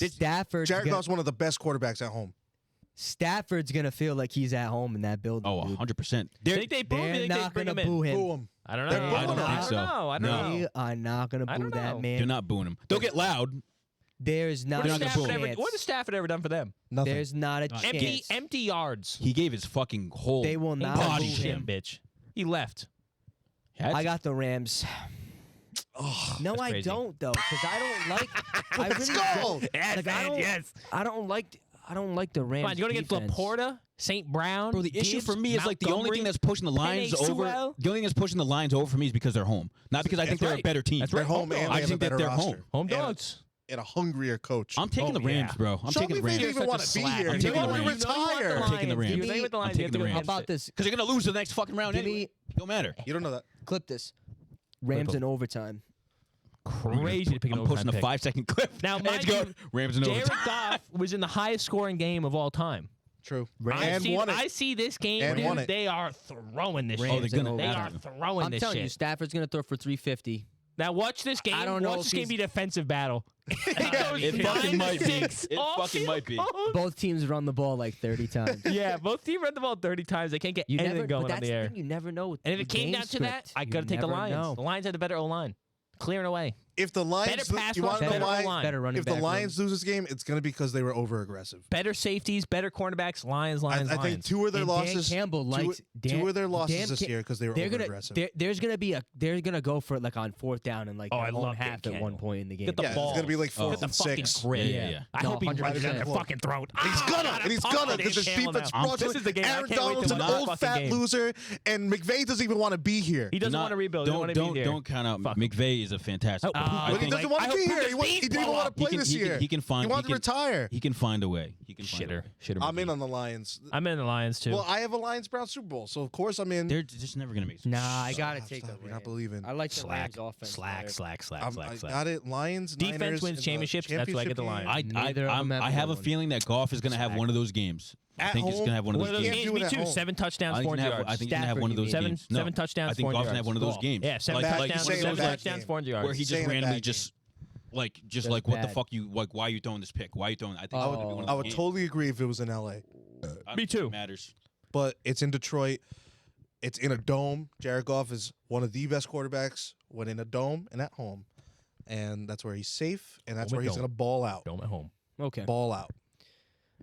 Jared Goff's one of the best quarterbacks at home. Stafford's gonna feel like he's at home in that building. Oh, dude. 100%. Think they boo him? They're Think they not bring gonna him in? boo him. Boo him. I don't They're know. booing I him. don't know. I I don't think don't so. know. I don't No. know. They are not gonna I boo don't that know. man. They're not booing him. They'll get loud. There's not What has a gonna boo him. chance. What has Stafford ever done for them? Nothing. There's not a chance. Empty yards. He gave his fucking whole They will not body boo to him. him. bitch. He left. I got the Rams. No, That's I crazy. don't though, because I don't like. I Let's really go. don't. Yes, Like, man, yes. I don't like the Rams. Come on, you want to get defense. Laporta, St. Brown? Bro, the issue Gibbs, for me is like the only thing that's pushing the lines Penei over. Sewell? The only thing that's pushing the lines over for me is because they're home, not because I think That's they're a right. better team. That's They're right. home and Home they I have just a think that better they're roster. home. Home And a- dogs. And a hungrier coach. I'm taking Oh, the Rams, yeah. bro. I'm Show taking me the if you Rams even want to be slack. here. I'm You taking want the to Rams. retire. I'm taking the Rams. You're with the I'm Lions. taking the You have to go How Rams. about this? because they're gonna lose the next fucking round Give anyway. me It don't matter. You don't know that. clip this. Rams in overtime. Crazy to pick an I'm posting a overtime pick. 5-second clip. Now, Let's mind go. you, Rams in Jared overtime. Goff was in the highest scoring game of all time. True. I won it. see this game, And dude. won it. They are throwing this Rams shit. Oh, they're gonna- They are overtime. throwing I'm this telling shit. you, Stafford's gonna throw for 350. Now watch this game. I don't know Watch if this game he's- be a defensive battle. It fucking might be. 9-6 It off fucking field might be. goals. Both teams run the ball like 30 times. Yeah, both teams run the ball 30 times. They can't get You anything never, going but on that's the air. thing, you never know. And if the it came game down to that, script. I You gotta take the never Lions. know. The Lions had the better O line, clearing away. If the Lions, Better pass you rush, want to know better why? O-line. Better running If the back Lions lose this game, it's going to be because they were over aggressive. Better safeties, better cornerbacks. Lions. I think Lions. two of their And losses. Dan Campbell likes two of their losses Dan this Cam- year because they were They're over gonna. aggressive. There's gonna be a. They're gonna go for it like on fourth down and like Oh, their I own love half Dan at one Campbell. point in the game. Get the Yeah, ball. it's going to be like Oh. fourth Get the and fucking 6. grit. Yeah. I No, hope he runs it 100%. down their fucking throat. And he's gonna, God, and he's I'm gonna, pumped because his Dan Campbell defense now. brought This is the game. I Aaron can't wait Donald's to an watch old fucking fat game. loser, and McVay doesn't even want to be here. He doesn't Not- want to rebuild. He doesn't want to be here. Don't count out Fuck. McVay is a fantastic. Oh, coach. I But he think- doesn't want I to be hope here. his He knees didn't even blow want up. to play this year. He can find. He wanted to can- retire. He can find a way. He can find a way. Shitter. I'm in on the Lions. I'm in the Lions too. Well, I have a Lions Brown Super Bowl, so of course I'm in. They're just never gonna make. Nah, I gotta Stop, take stop, the you're Rams. not believing. I like the slack, Rams offense. slack, better. slack, slack, I slack, slack. got it. Lions. Defense Niners wins in the championships, that's why I get the championship Lions. game. Neither of them I have have a won one. feeling that Goff is gonna have Slack. one of those games. I At think he's home? gonna have one of One those of those Can't games. do games. it Me at too. home. 7 touchdowns, I think 400 he's yards. gonna have one of those Seven, games. No, seven touchdowns, I think 400 Goff's gonna have one of yards. those games. Yeah, 7 Like- touchdowns, saying a 7 bad touchdowns, game. 400 yards. where he Saying just a randomly bad just like Just what the bad. fuck you like? Why are you throwing this pick? Why are you throwing? I think I it's would- gonna be one of I those would games. totally agree if it was in LA, I don't Me think too. It matters. but it's in Detroit. It's in a dome. Jared Goff is one of the best quarterbacks when in a dome and at home, and that's where he's safe, and that's Home where and he's dome. going to ball out. Dome at home. Okay. Ball out.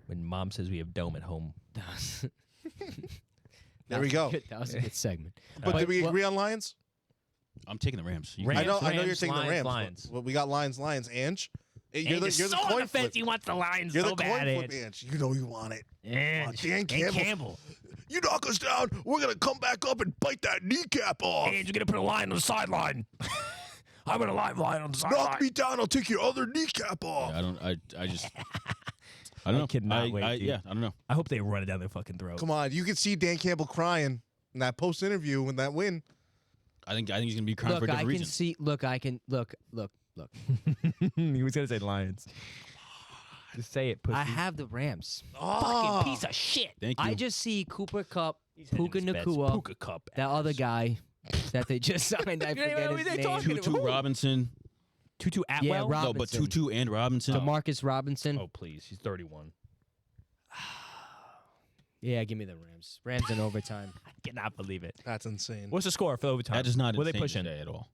When mom says we have dome at home. There we go. That was a good segment. But did we Well- agree on Lions? I'm taking the Rams. You Rams. I know you're Rams, taking the Rams. Lions. But we got Lions. Ange, you're And the you're so coin on the fence. flip. He wants the Lions You're so the coin bad. flip, Ange. You know you want it. And Dan Campbell. You knock us down, we're gonna come back up and bite that kneecap off. And you're gonna put a line on the sideline. I'm gonna line on the Knock me down, I'll take your other kneecap off. I don't. I just. I don't know. cannot wait, dude. Yeah, I don't know. I hope they run it down their fucking throat. Come on, you can see Dan Campbell crying in that post interview when that win. I think he's gonna be crying for a Look, I different can reason. see. Look, I can. Look. He was gonna say Lions. Just say it, pussy. I have the Rams. fucking piece of shit. Thank you. I just see Cooper Cup, He's hitting Puka his bets. Nakua, Puka Cup. that other guy that they just signed. I Yeah, forget what his are they name. talking Tutu about? Robinson. Tutu Yeah, Atwell. Rob- No, but Robinson. Tutu and Robinson. Demarcus Robinson. Oh please, he's 31. Yeah, give me the Rams. Rams in overtime. I cannot believe it. That's insane. What's the score for overtime? That is not What are they insane pushing? to say at all.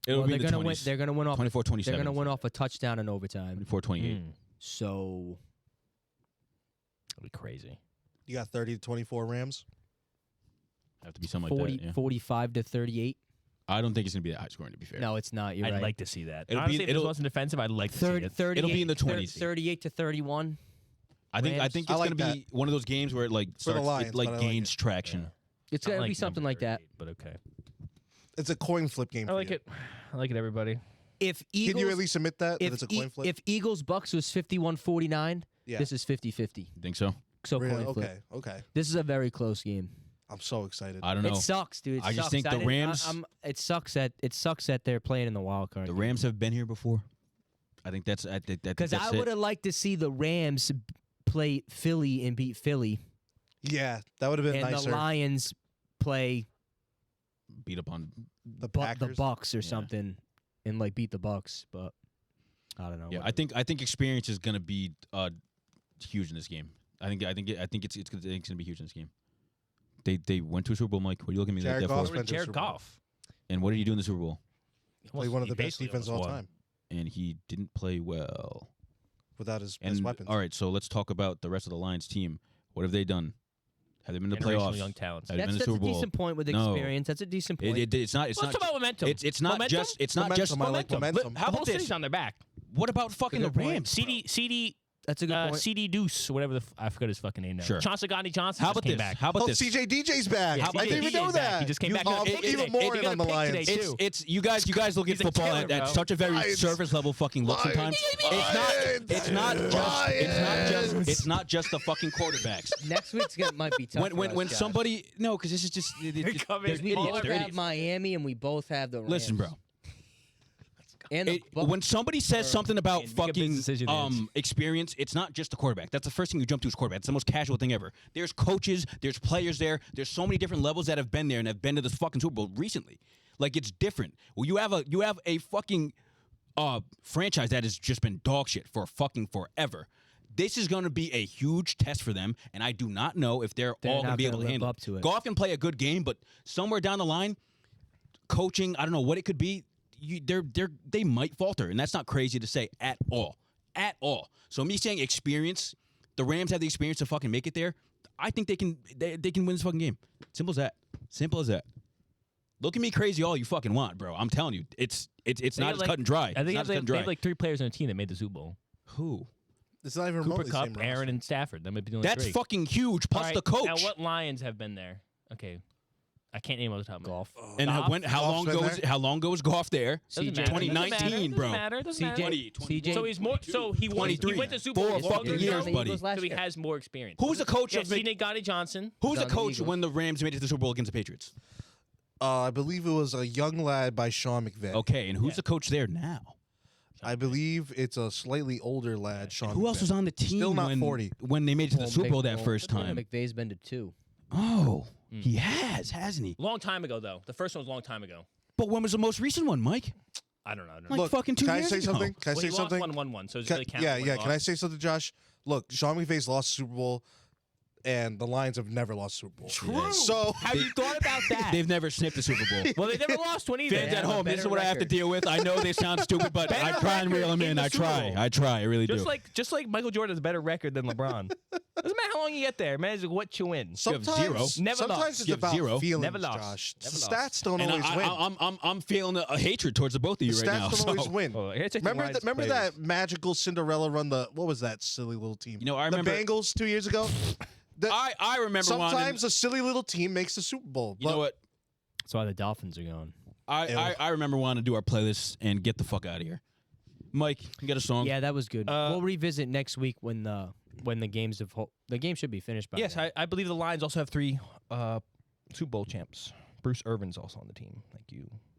It'll Well, be they're in the gonna win. 20s. They're gonna win off. 24-27. They're gonna win off a touchdown in overtime. 24-28. So That'll be crazy. You got 30-24 Rams. Have to be something 40, like that. Yeah. 45 to 38. I don't think it's gonna be that high scoring. To be fair. No, it's not. You're I'd right. like to see that. It'll be- Honestly, if this it'll- wasn't defensive, I'd like to see 30, it. 38, It'll be in the 20s. 38 to 31. I think Rams. it's I like gonna be one of those games where it like For the starts, Lions, it like but I like gains it. traction. Yeah. It's I gonna like be something number like that. 38, But okay. It's a coin flip game. I for like you. it. I like it, everybody. If Eagles, Can you at least admit that if, it's a coin flip? if Eagles Bucks was 51-49, Yeah. this is 50-50. You think so? So Really? coin flip. Okay. This is a very close game. I'm so excited. I don't know. It sucks, dude. It I just sucks. think the didn't- Rams- it sucks that they're playing in the wild card. The Rams have been here before. I think that's. I think Because that's I it. would have liked to see the Rams play Philly and beat Philly, Yeah, that would have been and nicer. the Lions play beat up on. The the Packers. Bucks or Yeah. something. and like beat the Bucs, but I don't know. Yeah, whatever. I think experience is gonna be huge in this game. I think it's gonna be huge in this game. They went to a Super Bowl, Mike. What are you looking at me like Jared that Goff's for? been to a Jared Super Bowl. Goff. And what did he do in the Super Bowl? Played one of He the best basically defense of all almost won. time And he didn't play well. without his And weapons. all right, so let's talk about the rest of the Lions team. What have they done? Have they been in the Generational playoffs? young talents. Have they been in That's the a Super Bowl? decent point with No. experience. That's a decent point. It's not. Let's talk about momentum. It's not Momentum? just. It's not just. Momentum, I like momentum. How How about about city's this? on their back? What about fucking the Good point. Rams? CD That's a good point. CD Deuce, or whatever I forgot his fucking name now. Sure. Chauncey Johnson How just about came this? back. How about Oh, this? CJ DJ's back. Yeah, I didn't even know DJ's back. that. He just came back. I'll It- put it- even it- more it in got on a the pick Lions. today, too. It's you guys look at He's a football killer, at bro. such a very Lions. surface level fucking look sometimes. It's not just the fucking quarterbacks. Next week's might be tough. When somebody because this is just come they're in we idiots. both They're have idiots. Miami and we both have the Rams. Listen, bro. And the Bucs. When somebody says something about Make a business fucking decision, Edge. experience, it's not just the quarterback. That's the first thing you jump to is quarterback. It's the most casual thing ever. There's coaches, there's players there. There's so many different levels that have been there and have been to this fucking Super Bowl recently. Like it's different. Well, you have a fucking franchise that has just been dog shit for fucking forever. This is going to be a huge test for them, and I do not know if they're all going to not be gonna able to live handle up to it. Goff can play a good game, but somewhere down the line, coaching, I don't know what it could be. They might falter, and that's not crazy to say at all. So me saying experience, the Rams have the experience to fucking make it there. I think they can win this fucking game. Simple as that. Simple as that. Look at me crazy all you fucking want, bro. I'm telling you, it's not as cut and dry. I think It's not as cut they and have dry. like 3 players on the team that made the Super Bowl. Who? It's not even Cooper remotely the Kupp, same Aaron, roster. and Stafford. That might be the only That's 3. fucking huge. Plus All right, the coach. Now, what Lions have been there? Okay. I can't name off the top of my head. Golf. And Goff? Goff's how long ago was Goff there? Doesn't CJ. matter. 2019, bro. Doesn't matter. Doesn't CJ. matter. CJ. So he's more. So he won. He 23. went to Super Bowl 4 fucking longer years, ago, buddy. Last So he year. has more experience. Who was the coach Yeah, of the C. Gotti Johnson. Who was the on the coach Eagles. when the Rams made it to the Super Bowl against the Patriots? I believe it was a young lad by Sean McVay. Okay, and who's Yeah. the coach there now? I believe it's a slightly older lad, Sean Who else McVay. was on the team Still not when 40. when they made it to the Well, Super Bowl Mc- that well, first time? McVay's been to 2. Oh, he has, hasn't he? Long time ago, though. The first one was a long time ago. But when was the most recent one, Mike? I don't know. Like Look, fucking 2 can I years say ago. something? Can I Well, say he something? lost 1-1, so it's Can- really count. yeah. Can I say something, Josh? Look, Sean McVay's lost the Super Bowl, and the Lions have never lost Super Bowl. True. So Have you thought about that? They've never snipped the Super Bowl. Well, they never lost one either. Fans They at have a home, this better is what I have to record. deal with. I know they sound stupid, but I Better try and reel record them in. in the I Super try. Bowl. I try. I really Just do. like Michael Jordan has a better record than LeBron. Doesn't matter how long you get there, man. It's what you win. sometimes, zero. Never sometimes lost. it's You have about 0. feelings, Never lost. Josh. Never The lost. stats don't And always win. I'm feeling a hatred towards the both of you The right now. stats don't always so- win. Oh, here's the thing, Remember, Lions remember players. that magical Cinderella run? What was that silly little team? You know, I the remember- Bengals 2 years ago. I remember wanting. Sometimes a silly little team makes the Super Bowl. You know what? That's why the Dolphins are going. I remember wanting to do our playlist and get the fuck out of here. Mike, you got a song? Yeah, that was good. We'll revisit next week when the games of the game should be finished by Yes, then. I believe the Lions also have 3 Super Bowl champs. Bruce Irvin's also on the team. Thank you.